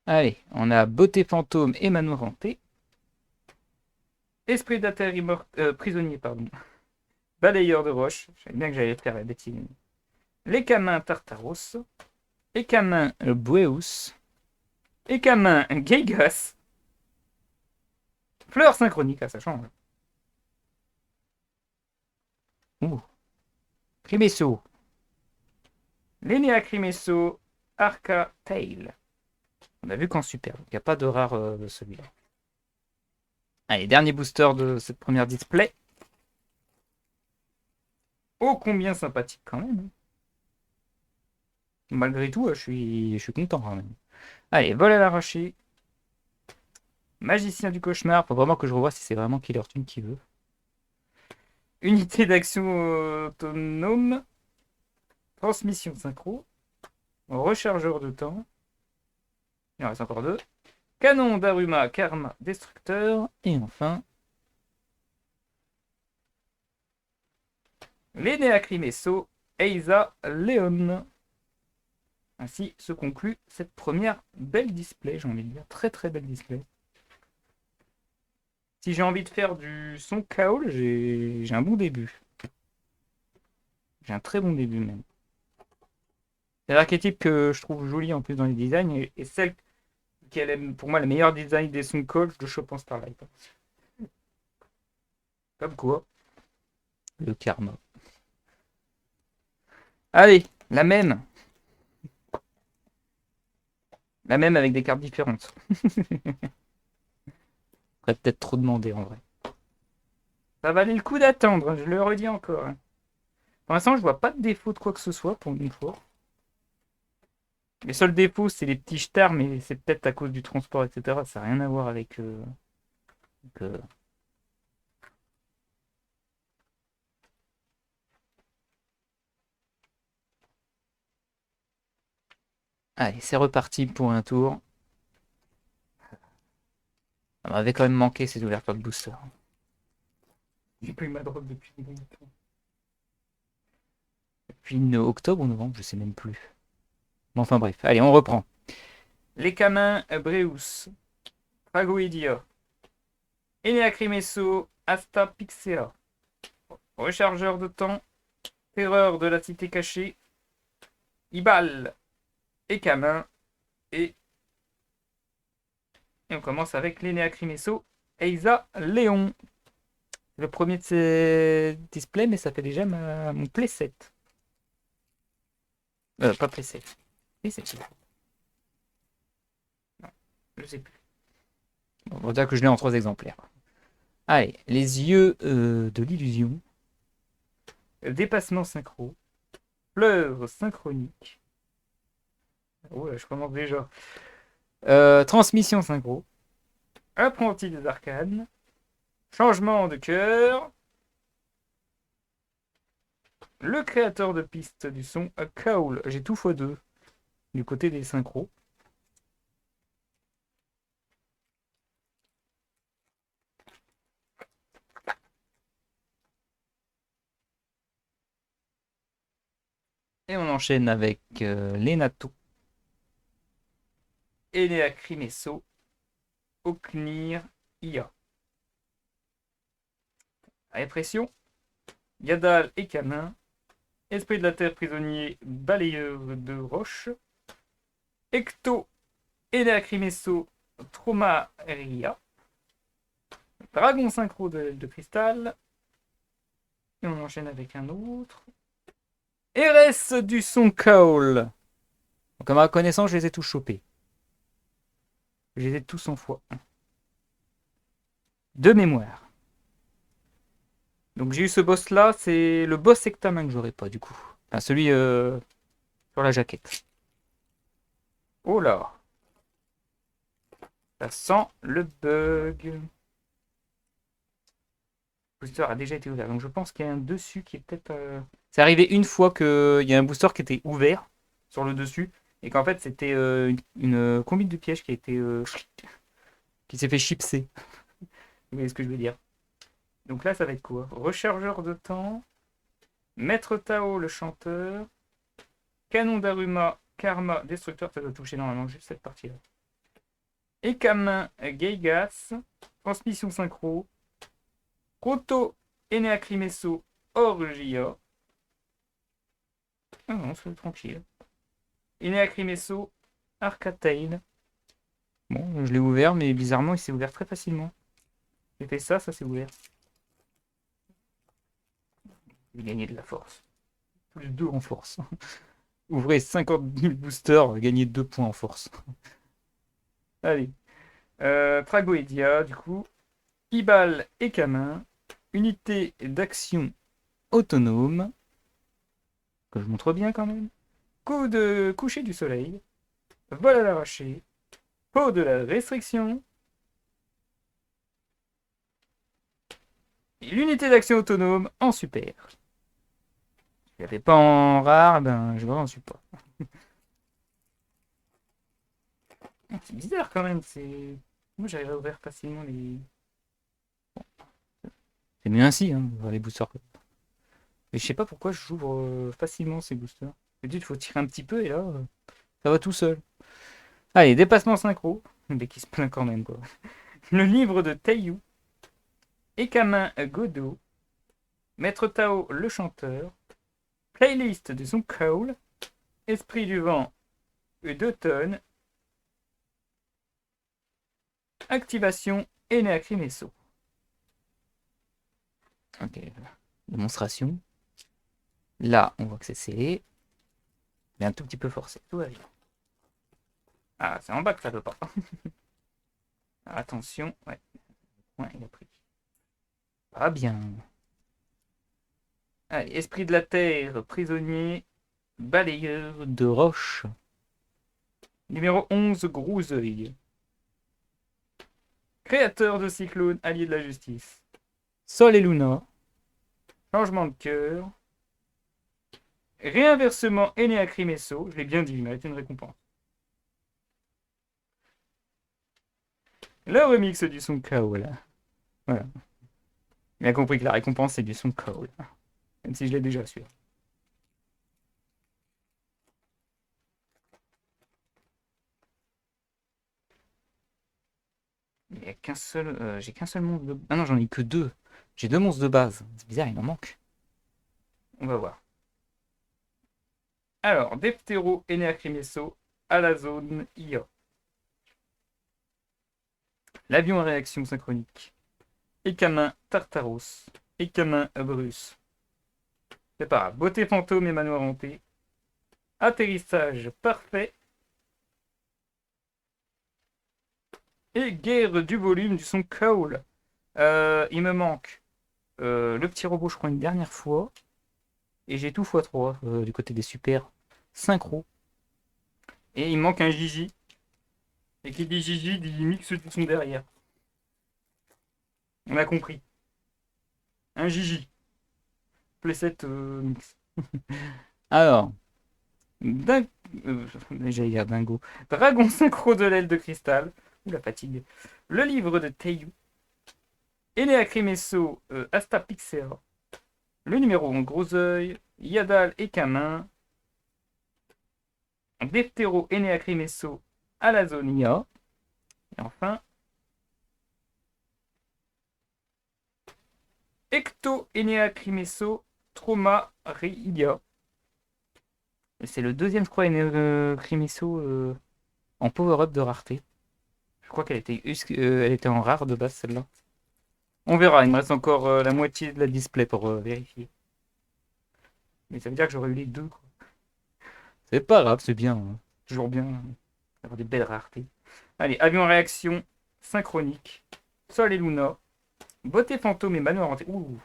Allez, on a Beauté Fantôme et Manoir Hanté. Esprit d'Ater prisonnier, pardon. Balayeur de roche. Je savais bien que j'allais faire la bêtise. Les Camins Tartaros. Les Camins Bueus. Les Camins Geigas. Fleurs synchroniques, ah, ça change. Ouh. Crimesso. Lénéa Crimesso. Arca Tail. On a vu qu'en super, il n'y a pas de rare de celui-là. Allez, dernier booster de cette première display. Oh, combien sympathique quand même. Malgré tout, je suis content quand même. Allez, vol à l'arraché. Magicien du cauchemar. Faut vraiment que je revoie si c'est vraiment Killer Tune qui veut. Unité d'action autonome. Transmission synchro. Rechargeur de temps. Il en reste encore deux. Canon d'Aruma, Karma, Destructeur. Et enfin, Lénéa Crimesso, Eiza, Léon. Ainsi se conclut cette première belle display, j'ai envie de dire. Très très belle display. Si j'ai envie de faire du son kaol, j'ai un bon début. J'ai un très bon début même. C'est l'archétype que je trouve joli en plus dans les designs et celle qui est pour moi le meilleur design des sons Coach de Chopin Starlight. Comme quoi, le karma. Allez, la même. La même avec des cartes différentes. Faudrait peut-être trop demander en vrai. Ça valait le coup d'attendre, je le redis encore. Pour l'instant, je vois pas de défaut de quoi que ce soit pour une fois. Les seuls défauts, c'est les petits stars, mais c'est peut-être à cause du transport, etc. Ça n'a rien à voir avec. Allez, c'est reparti pour un tour. Ça m'avait quand même manqué ces ouvertures de booster. J'ai pas eu ma drogue depuis longtemps. Depuis octobre ou novembre, je sais même plus. Bon, enfin bref, allez, on reprend. Les Camins Breus, Fragoidia, Enea Crimesso, Asta Pixea, Rechargeur de temps, Terreur de la cité cachée, Ibal et Camin, et on commence avec l'Enea Crimesso, Eiza Léon. Le premier de ces displays, mais ça fait déjà mon playset. Pas playset. Playset. Non, je sais plus. Bon, on va dire que je l'ai en 3 exemplaires. Allez, les yeux de l'illusion. Dépassement synchro. Fleuve synchronique. Oh là, je commence déjà. Transmission synchro. Apprenti des arcanes. Changement de cœur. le créateur de piste du son, Kaoul. J'ai tout x2 du côté des synchros. Et on enchaîne avec Lenato, Enea Crimesso, Oknir, Ia. Répression, Yadal et Camin, Esprit de la Terre prisonnier, Balayeur de Roche, Ecto, Enea Crimesso, Traumaria, Dragon synchro de cristal. Et on enchaîne avec un autre. RS du son Kaol. Donc à ma connaissance, je les ai tous chopés. Je les ai tous en fois 1. De mémoire. Donc j'ai eu ce boss là, c'est le boss sectamin que j'aurais pas du coup. Enfin celui sur la jaquette. Oh là. Ça sent le bug. Le booster a déjà été ouvert. Donc je pense qu'il y a un dessus qui est peut-être... C'est arrivé une fois qu'il y a un booster qui était ouvert sur le dessus. Et qu'en fait c'était une combine de pièges qui a été... qui s'est fait chipser. Vous voyez ce que je veux dire. Donc là ça va être quoi? Rechargeur de temps. Maître Tao le chanteur. Canon d'Aruma, Karma, Destructeur, ça doit toucher normalement juste cette partie-là. Ekamin, Geigas, Transmission Synchro, Proto, Enea Crimesso, Orgia. Ah non, c'est tranquille. Enea Crimesso, Arcatail. Bon, je l'ai ouvert, mais bizarrement, il s'est ouvert très facilement. J'ai fait ça, ça s'est ouvert. J'ai gagné de la force. Plus 2 en force. Ouvrez 50 000 boosters, gagnez 2 points en force. Allez. Tragoedia, du coup. Ibal et Camin. Unité d'action autonome. Que je montre bien quand même. Coup de coucher du soleil. Vol à l'arraché. Peau de la restriction. Et l'unité d'action autonome en super. Si je l'avais pas en rare, ben je vois en support. C'est bizarre quand même. C'est... Moi j'arrive à ouvrir facilement les. C'est mieux ainsi, hein, les boosters. Mais je sais pas pourquoi j'ouvre facilement ces boosters. Il faut tirer un petit peu et là, ça va tout seul. Allez, dépassement synchro. Mais qui se plaint quand même, quoi. Le livre de Taiyou. Ekamin Godot. Maître Tao le chanteur. Playlist de Son Call. Esprit du vent d'automne. Activation Enea Crimesso. Ok, démonstration. Là, on voit que c'est scellé. Mais un tout petit peu forcé. Tout va bien. Ah, c'est en bas que ça veut pas. Attention, ouais. Ouais, il a pris. Pas bien. Allez, esprit de la terre, prisonnier, balayeur de roche. Numéro 11, Grouzeuil. Créateur de cyclone, allié de la justice. Sol et Luna. Changement de cœur. Réinversement Enea Crimesso. Je l'ai bien dit, il mérite une récompense. Le remix du son Kaol. Voilà. Il a compris que la récompense c'est du son Kaol. Même si je l'ai déjà su. Il n'y a qu'un seul. J'ai qu'un seul monstre de. Ah non, j'en ai que deux. J'ai deux monstres de base. C'est bizarre, il en manque. On va voir. Alors, Deptero, Enea Crimesso, à la zone IA. L'avion à réaction synchronique. Ekamin Tartaros. Ekamin Bruce. C'est pas grave. Beauté fantôme et manoir hanté. Atterrissage parfait. Et guerre du volume du son Kaol. Il me manque le petit robot, je crois, une dernière fois. Et j'ai tout x3 du côté des super synchro. Et il manque un Gigi. Et qui dit Gigi dit mix du son derrière. On a compris. Un Gigi. Playset mix. Alors, Din- J'allais dire dingo. Dragon synchro de l'aile de cristal. Ou la fatigue. Le livre de Teiyu. Eneacrimesso Astapixera. Le numéro en gros œil. Yadal et Camin. Deftero Eneacrimesso Alazonia. Et enfin, Ecto Eneacrimesso Trauma Rilia. C'est le deuxième, je crois, Eneacrimesso en power-up de rareté. Je crois elle était en rare de base, celle-là. On verra, il me reste encore la moitié de la display pour vérifier. Mais ça veut dire que j'aurais eu les deux, quoi. c'est pas grave, c'est bien, hein. Toujours bien d'avoir des belles raretés. Allez, avion en réaction synchronique. Sol et Luna. Beauté fantôme et manoir hanté. Ouh,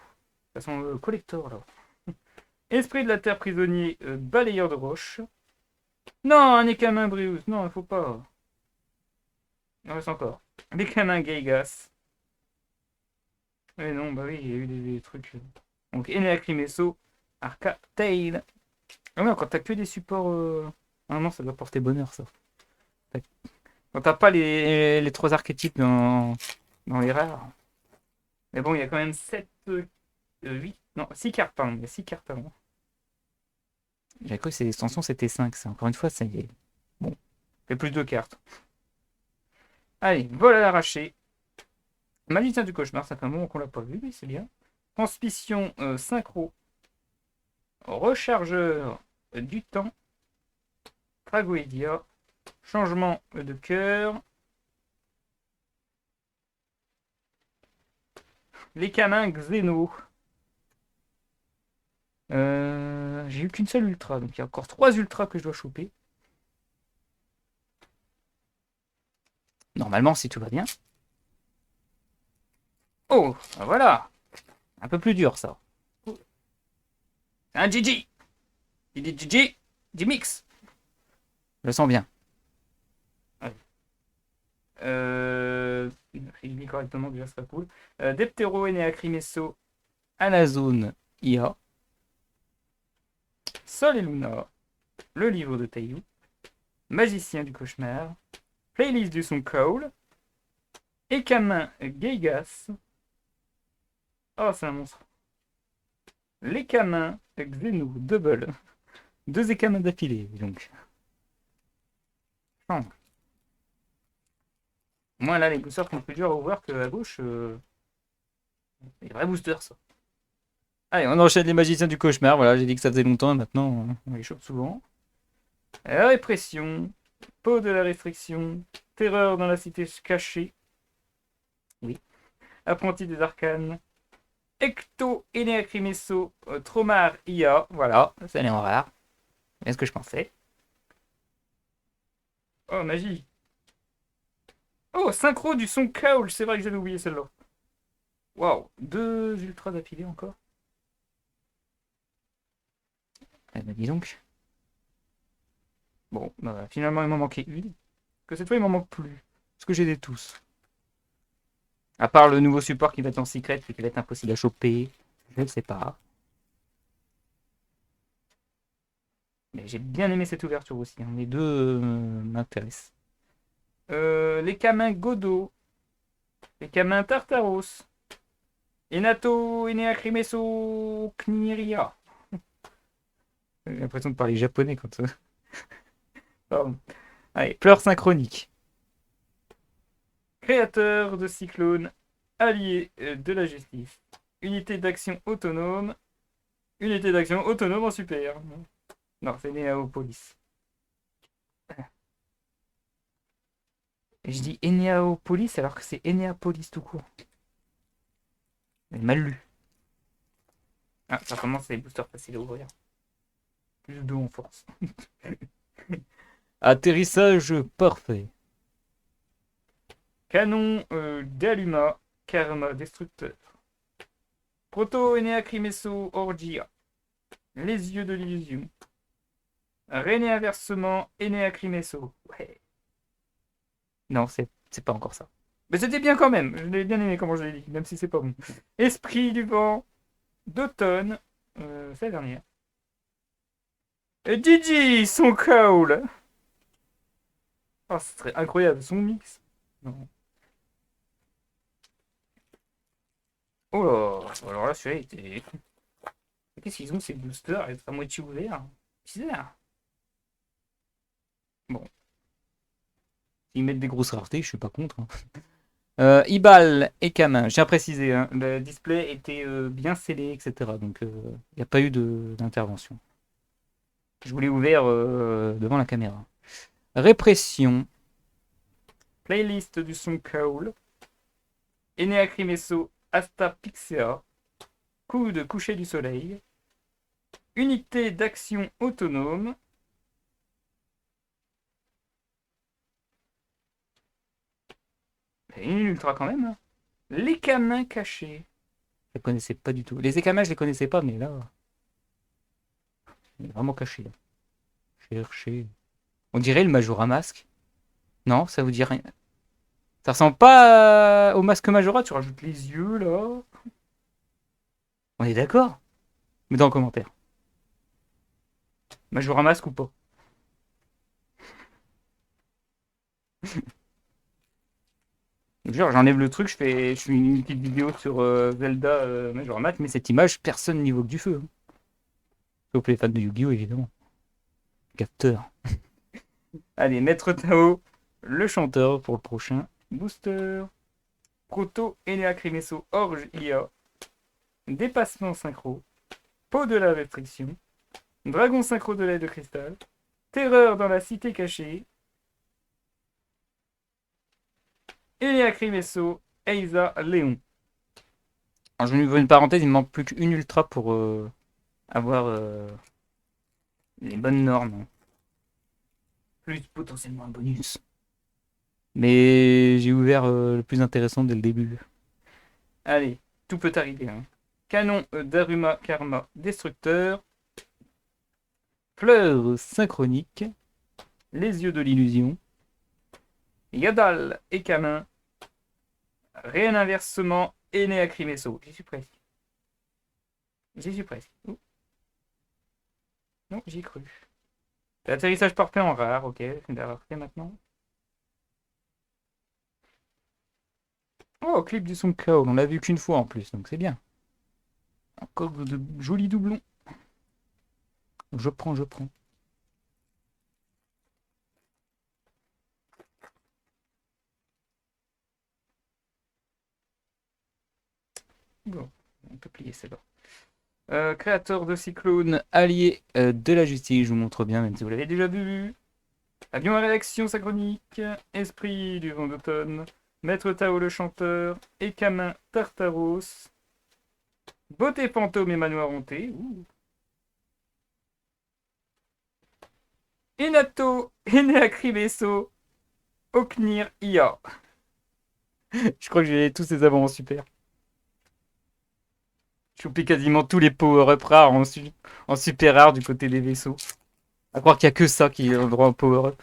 ça sent collector là. Esprit de la terre prisonnier, balayeur de roche. Non, un écamin Brius. Non, il faut pas. Il en reste encore. L'écamin Geigas. Mais non, bah oui, il y a eu des trucs. Donc, Eneacrimesso, Arca Tail. Ah ouais, quand t'as que des supports. Ah non, ça doit porter bonheur ça. Quand t'as pas les trois archétypes dans les rares. Mais bon, il y a quand même 7, 8, non, 6 cartes, pardon. Il y a 6 cartes avant. J'avais cru que ces extensions c'était 5. Ça. Encore une fois, ça y est. Bon, fait plus de cartes. Allez, vol à l'arraché. Magicien du cauchemar, ça fait un moment qu'on l'a pas vu, mais c'est bien. Transmission synchro. Rechargeur du temps. Tragoedia. Changement de cœur. Les canins Xeno. J'ai eu qu'une seule ultra, donc il y a encore 3 ultras que je dois choper. Normalement, si tout va bien. Oh, ben voilà. Un peu plus dur, ça. Un GG. Il dit GG. G-Mix. Je le sens bien. Il dit correctement, déjà, c'est pas cool. Deptero Eneacrimesso. À la zone IA. Sol et Luna. Le livre de Taïou. Magicien du cauchemar. Playlist du son Cole. Ekamin Geigas. Oh, c'est un monstre. L'Ekamin Xenu Double. 2 Ekamins d'affilée, donc. Oh. Moi, là, les boosters sont plus durs à ouvrir qu'à gauche. Les vrais boosters, ça. Allez, on enchaîne les magiciens du cauchemar. Voilà, j'ai dit que ça faisait longtemps, maintenant. On les chope souvent. Répression. Peau de la restriction. Terreur dans la cité cachée. Oui. Apprenti des arcanes. Ecto Eneacrimesso Tromar IA. Voilà, ça allait en rare. C'est ce que je pensais. Oh, magie. Oh, synchro du son Kaul. C'est vrai que j'avais oublié celle-là. Waouh, 2 ultras d'affilée encore. Eh ben, dis donc. Bon, bah, finalement, il m'en manquait une. Que cette fois, il m'en manque plus. Parce que j'ai des tous. À part le nouveau support qui va être en secret et qui va être impossible à choper. Je ne sais pas. Mais j'ai bien aimé cette ouverture aussi, hein. Les deux m'intéressent. Les camins Godot. Les camins Tartaros. Enato Eneacrimesso Kniria. J'ai l'impression de parler japonais quand. Pardon. Allez, pleurs synchroniques. Créateur de cyclones, allié de la justice. Unité d'action autonome. Unité d'action autonome en super. Non, c'est Néaopolis. Et je dis Enéapolis alors que c'est Enéapolis tout court. Mais mal lu. Ah, ça commence les boosters faciles à ouvrir. Plus de 2 en force. Atterrissage parfait. Canon d'Aluma, Karma destructeur. Proto Eneacrimesso Orgia. Les yeux de l'illusion. René inversement Eneacrimesso. Ouais. Non, c'est pas encore ça. Mais c'était bien quand même. Je l'ai bien aimé comment je l'ai dit, même si c'est pas bon. Esprit du vent d'automne. C'est la dernière. Gigi, son call. Oh, ce serait incroyable, son mix. Non. Oh là, alors là, celui-là, il était... Qu'est-ce qu'ils ont, ces boosters? Ils sont à moitié ouverts. Bizarre. Bon, S'ils mettent des grosses raretés, je suis pas contre, hein. Ibal et Kamin, j'ai précisé, hein, le display était bien scellé, etc. Donc il n'y a pas eu d'intervention. Je vous l'ai ouvert devant la caméra. Répression. playlist du son Kaoul. Enea Crimesso, Asta Pixea. Coup de coucher du soleil. Unité d'action autonome. Et une ultra quand même, hein. Les camins cachés. Je ne connaissais pas du tout. Les Ekama, je les connaissais pas, mais là, il est vraiment caché, là. Chercher. On dirait le Majora Mask. Non, ça vous dit rien. Ça ressemble pas au masque Majora, Tu rajoutes les yeux là. on est d'accord? Mais dans le commentaire. Majora Mask ou pas? Genre, j'enlève le truc, je fais une petite vidéo sur Zelda Majora Mask, mais cette image, personne n'y voit que du feu, hein. Sauf les fans de Yu-Gi-Oh, évidemment. Capteur. Allez, Maître Tao, le chanteur pour le prochain booster. Proto Enea Crimesso Orge IA. Dépassement synchro. Peau de la restriction. Dragon synchro de l'aile de cristal. Terreur dans la cité cachée. Enea Crimesso Eiza Léon. Alors, je vais ouvrir une parenthèse, il me manque plus qu'une ultra pour avoir les bonnes normes, hein. Plus potentiellement un bonus. Mais j'ai ouvert le plus intéressant dès le début. Allez, tout peut arriver, hein. Canon Daruma Karma Destructeur. Fleur synchronique. Les yeux de l'illusion. Yadal et Camin. Rien inversement Enea Crimesso. J'y suis presque. J'y suis presque. Ouh. Non, j'y ai cru. L'atterrissage parfait en rare, ok, c'est de la rareté maintenant. Oh, clip du son Cloud, on l'a vu qu'une fois en plus, donc c'est bien. Encore de jolis doublons. Je prends, je prends. Bon, on peut plier celle-là. Créateur de cyclone, allié de la justice, je vous montre bien, même si vous l'avez déjà vu. Avion à réaction synchronique, esprit du vent d'automne, Maître Tao le chanteur, Ekamin Tartaros, beauté fantôme et manoir hanté, Inato, Enea Crimesso, Oknir Ia. Je crois que j'ai tous ces avants en super. J'ai chopé quasiment tous les power-up rares en super rare du côté des vaisseaux. À croire qu'il n'y a que ça qui est le droit au power-up.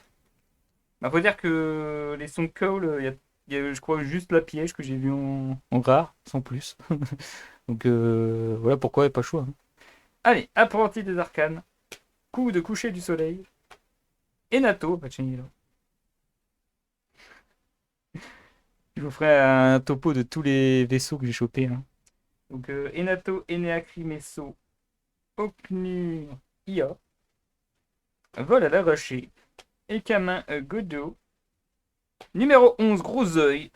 Bah, faut dire que les sons call, il y a, je crois, juste la piège que j'ai vu En rare, sans plus. Donc voilà pourquoi il n'y a pas le choix, hein. Allez, apprenti des arcanes, coup de coucher du soleil, Enato, Pachinilo. Je vous ferai un topo de tous les vaisseaux que j'ai chopés, hein. Donc Enato, Enea Crimesso, Oknur Ia. Vol à l'arraché. Ekamin Godot. Numéro 11, Gros œil.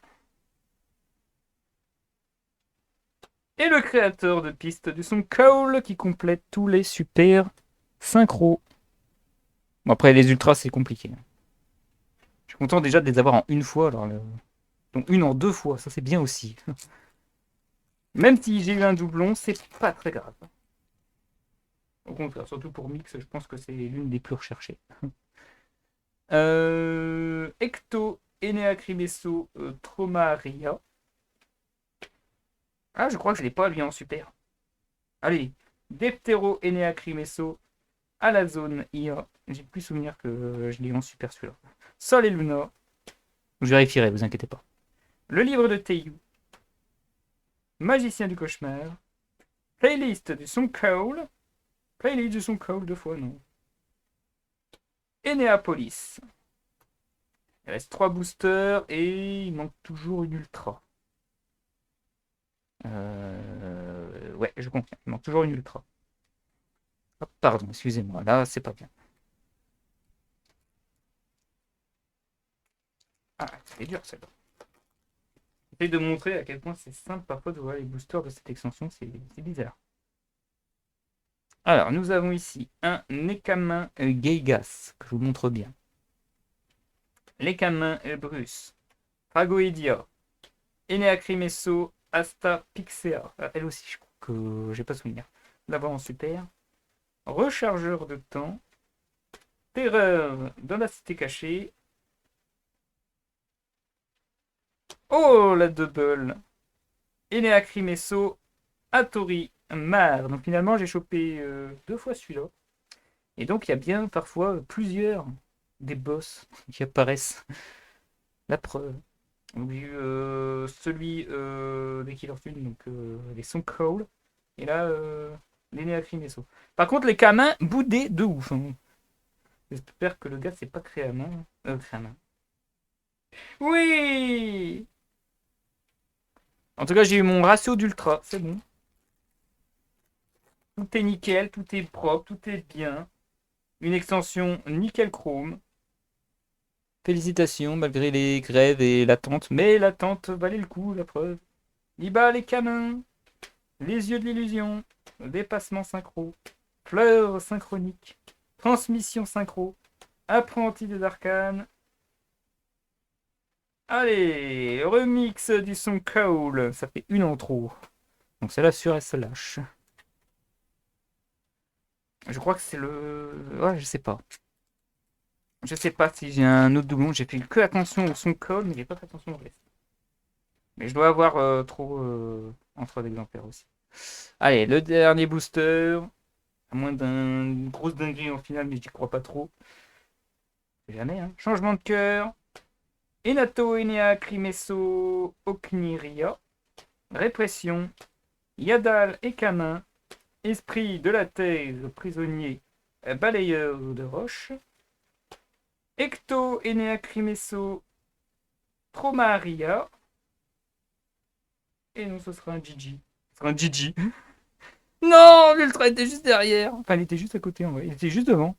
Et le créateur de piste du son Cole qui complète tous les super synchro. Bon, après, les ultras, c'est compliqué. Je suis content déjà de les avoir en une fois. Alors, donc une en deux fois, ça c'est bien aussi. Même si j'ai eu un doublon, c'est pas très grave. Au contraire, surtout pour Mix, je pense que c'est l'une des plus recherchées. Ecto, Enea Crimesso, Traumaria. Ah, je crois que je l'ai pas lui en super. Allez, Deptero, Enea Crimesso, à la zone IA. J'ai plus souvenir que je l'ai en super celui-là. Sol et Luna. Je vérifierai, vous inquiétez pas. Le livre de Teiyu. Magicien du cauchemar. Playlist du son Cole. Playlist du son Cole deux fois, non. Enneapolis. Il reste 3 boosters et il manque toujours une ultra. Ouais, je confirme. Il manque toujours une ultra. Hop, pardon, excusez-moi. Là, c'est pas bien. Ah, c'est dur celle-là. J'essaie de montrer à quel point c'est simple parfois de voir les boosters de cette extension. C'est bizarre. Alors, nous avons ici un Nekamin Geigas, que je vous montre bien. Nekamin Bruce. Fragoidia. Eneacrimesso. Asta Pixea. Elle aussi, je crois que j'ai pas souvenir. D'abord en super. Rechargeur de temps. Terreur dans la cité cachée. Oh, la double. Eneacrimesso. Atori Mar. Donc finalement, j'ai chopé 2 fois celui-là. Et donc, il y a bien parfois plusieurs des boss qui apparaissent. La preuve. Donc, j'ai eu celui des Killer Thune, donc les Song Crawl. Et là, les Neacrimesso. Par contre, les Kamins boudés de ouf, hein. J'espère que le gars s'est pas créé à main. Créé à main. Oui. En tout cas, j'ai eu mon ratio d'ultra. C'est bon. Tout est nickel, tout est propre, tout est bien. Une extension nickel chrome. Félicitations, malgré les grèves et l'attente. Mais l'attente valait le coup, la preuve. Iba les canins, les yeux de l'illusion, dépassement synchro, fleurs synchroniques, transmission synchro, apprenti des arcanes. Allez, remix du son Call, ça fait une en trop. Donc c'est là sur SLH. Je crois que c'est le... Ouais, je sais pas. Je sais pas si j'ai un autre doublon. J'ai fait que attention au son Call, mais j'ai pas fait attention au reste. Mais je dois avoir trop en 3 d'exemplaires aussi. Allez, le dernier booster. À moins d'une grosse dinguerie en finale, mais j'y crois pas trop. Jamais, hein. Changement de cœur. Enato, Enea, Crimesso, Okniria. Répression. Yadal et Camin. Esprit de la terre, prisonnier, balayeur de roche. Ecto, Enea, Crimesso, Tromaria. Et non, ce sera un Gigi. Ce sera un Gigi. Non, l'ultra était juste derrière. Enfin, il était juste à côté en vrai. Il était juste devant.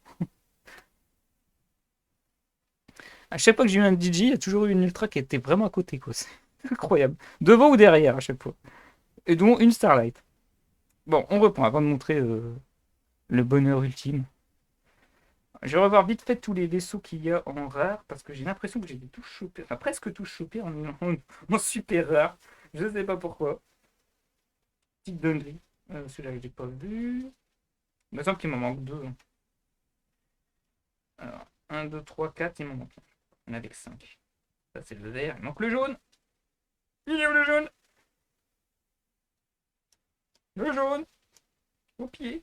À chaque fois que j'ai eu un DJ, il y a toujours eu une ultra qui était vraiment à côté, quoi. C'est incroyable. Devant ou derrière à chaque fois. Et dont une Starlight. Bon, on reprend avant de montrer le bonheur ultime. Je vais revoir vite fait tous les vaisseaux qu'il y a en rare parce que j'ai l'impression que j'ai tous chopés, enfin presque tous chopés en super rare. Je sais pas pourquoi. Petite dinguerie. Celui-là, je l'ai pas vu. Il me semble qu'il m'en manque deux, hein. Alors, 1, 2, 3, 4, il m'en manque un. On en avait que 5. Ça, c'est le vert. Il manque le jaune. Il est où le jaune? Le jaune. Au pied.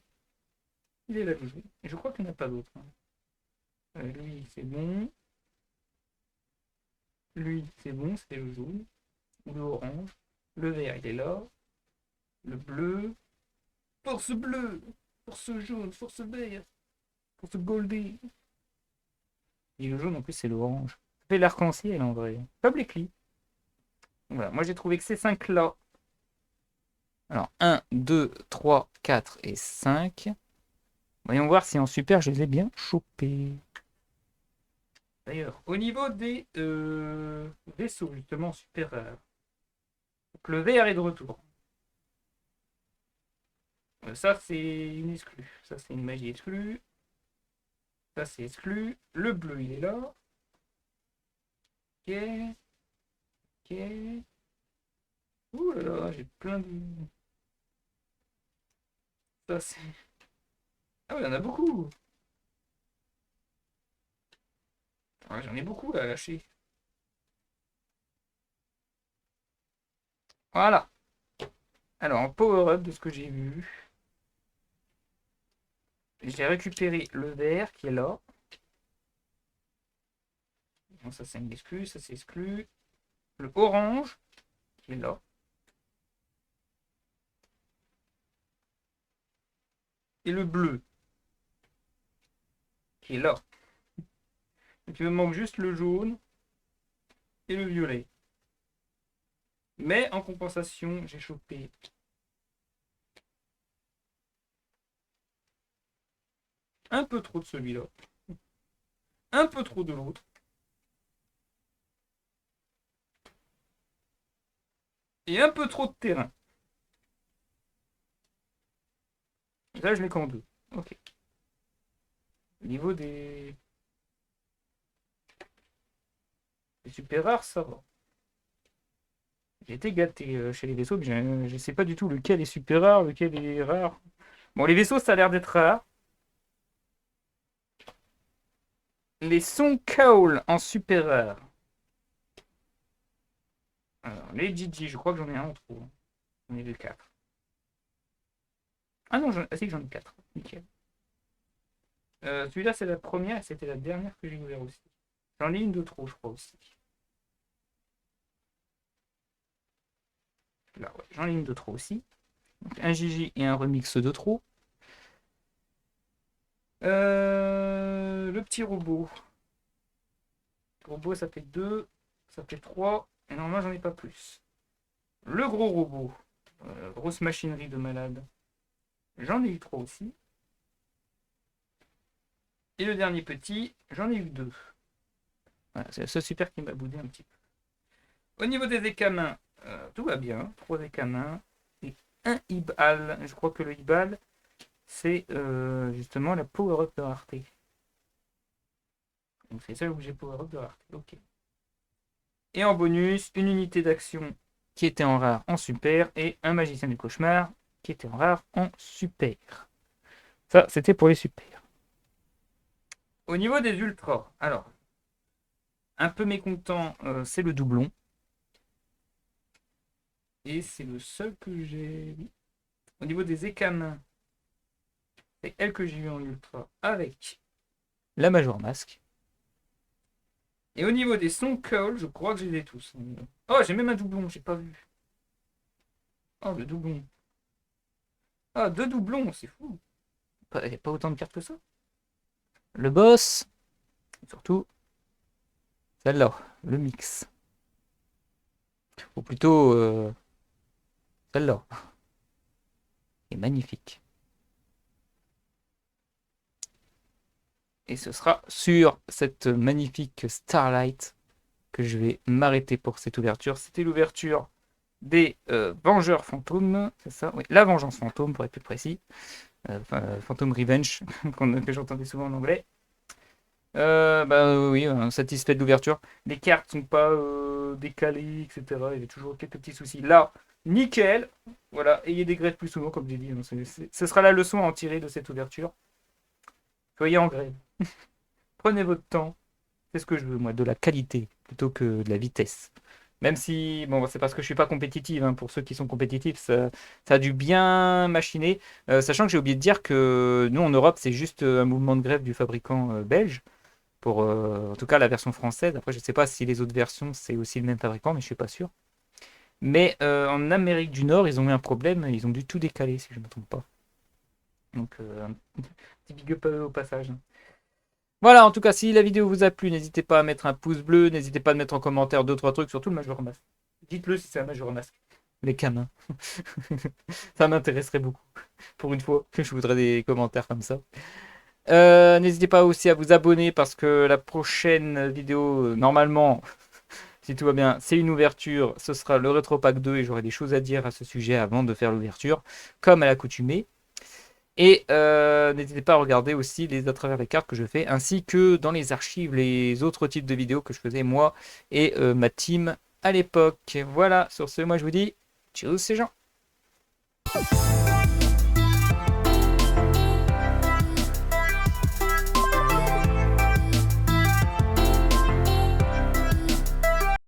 Il est là le jaune. Et je crois qu'il n'y en a pas d'autres, hein. Lui, c'est bon. Lui, c'est bon, c'était le jaune. Ou le orange. Le vert, il est là. Le bleu. Force bleue. Force jaune. Force vert. Force goldé. Et le jaune, en plus, c'est l'orange. Ça fait l'arc-en-ciel, en vrai. Publicly. Voilà, moi j'ai trouvé que ces 5-là. Alors, 1, 2, 3, 4 et 5. Voyons voir si en super, je les ai bien chopés. D'ailleurs, au niveau des vaisseaux, justement, super rares. Donc, le vert est de retour. Ça, c'est une exclue. Ça, c'est une magie exclue. Ça, c'est exclu. Le bleu, il est là. Ok. Ok. Ouh là là, j'ai plein de... Ça, c'est... Ah ouais, il y en a beaucoup. Ouais, j'en ai beaucoup là, à lâcher. Voilà. Alors, en power-up de ce que j'ai vu, j'ai récupéré le vert qui est là. Bon, ça, c'est une exclue. Ça, c'est exclu. Le orange qui est là. Et le bleu qui est là. Donc il me manque juste le jaune et le violet. Mais en compensation, j'ai chopé un peu trop de celui-là, un peu trop de l'autre. Et un peu trop de terrain. Là, je l'ai qu'en deux. Ok. Au niveau des super rares, ça va. J'ai été gâté chez les vaisseaux, mais je sais pas du tout lequel est super rare, lequel est rare. Bon, les vaisseaux, ça a l'air d'être rare. Les sons Kaol en super rare. Alors, les Gigi, je crois que j'en ai un en trop. J'en ai deux, quatre. Ah non, c'est que j'en ai quatre. Nickel. Celui-là, c'est la première et c'était la dernière que j'ai ouvert aussi. J'en ai une de trop, je crois aussi. Là, ouais, j'en ai une de trop aussi. Donc, un Gigi et un remix de trop. Le petit robot. Le robot, ça fait 2, ça fait 3. Et normalement, j'en ai pas plus. Le gros robot. Grosse machinerie de malade. J'en ai eu 3 aussi. Et le dernier petit, j'en ai eu 2. Voilà, c'est ce super qui m'a boudé un petit peu. Au niveau des écamins, tout va bien. 3 écamins et un Ibal. Je crois que le Ibal, c'est justement la power-up de rareté. Donc c'est ça où j'ai power-up de rareté. Ok. Et en bonus, une unité d'action qui était en rare en super et un magicien du cauchemar qui était en rare en super. Ça, c'était pour les super. Au niveau des ultras, alors, un peu mécontent, c'est le doublon. Et c'est le seul que j'ai. Au niveau des écamins, c'est elle que j'ai eu en ultra avec la Major Mask. Et au niveau des sons call, je crois que j'ai les tous. Oh, j'ai même un doublon, j'ai pas vu. Oh, le doublon. Ah, deux doublons, c'est fou. Il n'y a pas autant de cartes que ça. Le boss, surtout celle-là, le mix. Ou plutôt celle-là. Est magnifique. Et ce sera sur cette magnifique Starlight que je vais m'arrêter pour cette ouverture. C'était l'ouverture des Vengeurs Fantômes, c'est ça? Oui, la Vengeance Fantôme pour être plus précis. Phantom Revenge, que j'entendais souvent en anglais. Oui, satisfait de l'ouverture. Les cartes sont pas décalées, etc. Il y a toujours quelques petits soucis. Là, nickel. Voilà, ayez des greffes plus souvent, comme j'ai dit. Ce sera la leçon à en tirer de cette ouverture. Soyez en grève. Prenez votre temps. C'est ce que je veux, moi, de la qualité plutôt que de la vitesse. Même si, bon, c'est parce que je suis pas compétitive. Hein. Pour ceux qui sont compétitifs, ça a dû bien machiner. Sachant que j'ai oublié de dire que nous, en Europe, c'est juste un mouvement de grève du fabricant belge. Pour en tout cas la version française. Après, je ne sais pas si les autres versions, c'est aussi le même fabricant, mais je ne suis pas sûr. Mais en Amérique du Nord, ils ont eu un problème. Ils ont dû tout décaler, si je ne me trompe pas. Donc, un petit big up au passage. Voilà, en tout cas, si la vidéo vous a plu, n'hésitez pas à mettre un pouce bleu, n'hésitez pas à mettre en commentaire 2-3 trucs, surtout le Major Mask. Dites-le si c'est un Major Mask. Les camins. Ça m'intéresserait beaucoup. Pour une fois, je voudrais des commentaires comme ça. N'hésitez pas aussi à vous abonner parce que la prochaine vidéo, normalement, si tout va bien, c'est une ouverture. Ce sera le Retro Pack 2 et j'aurai des choses à dire à ce sujet avant de faire l'ouverture, comme à l'accoutumée. Et n'hésitez pas à regarder aussi à travers les cartes que je fais, ainsi que dans les archives, les autres types de vidéos que je faisais moi et ma team à l'époque. Voilà, sur ce, moi je vous dis, tchuss ces gens.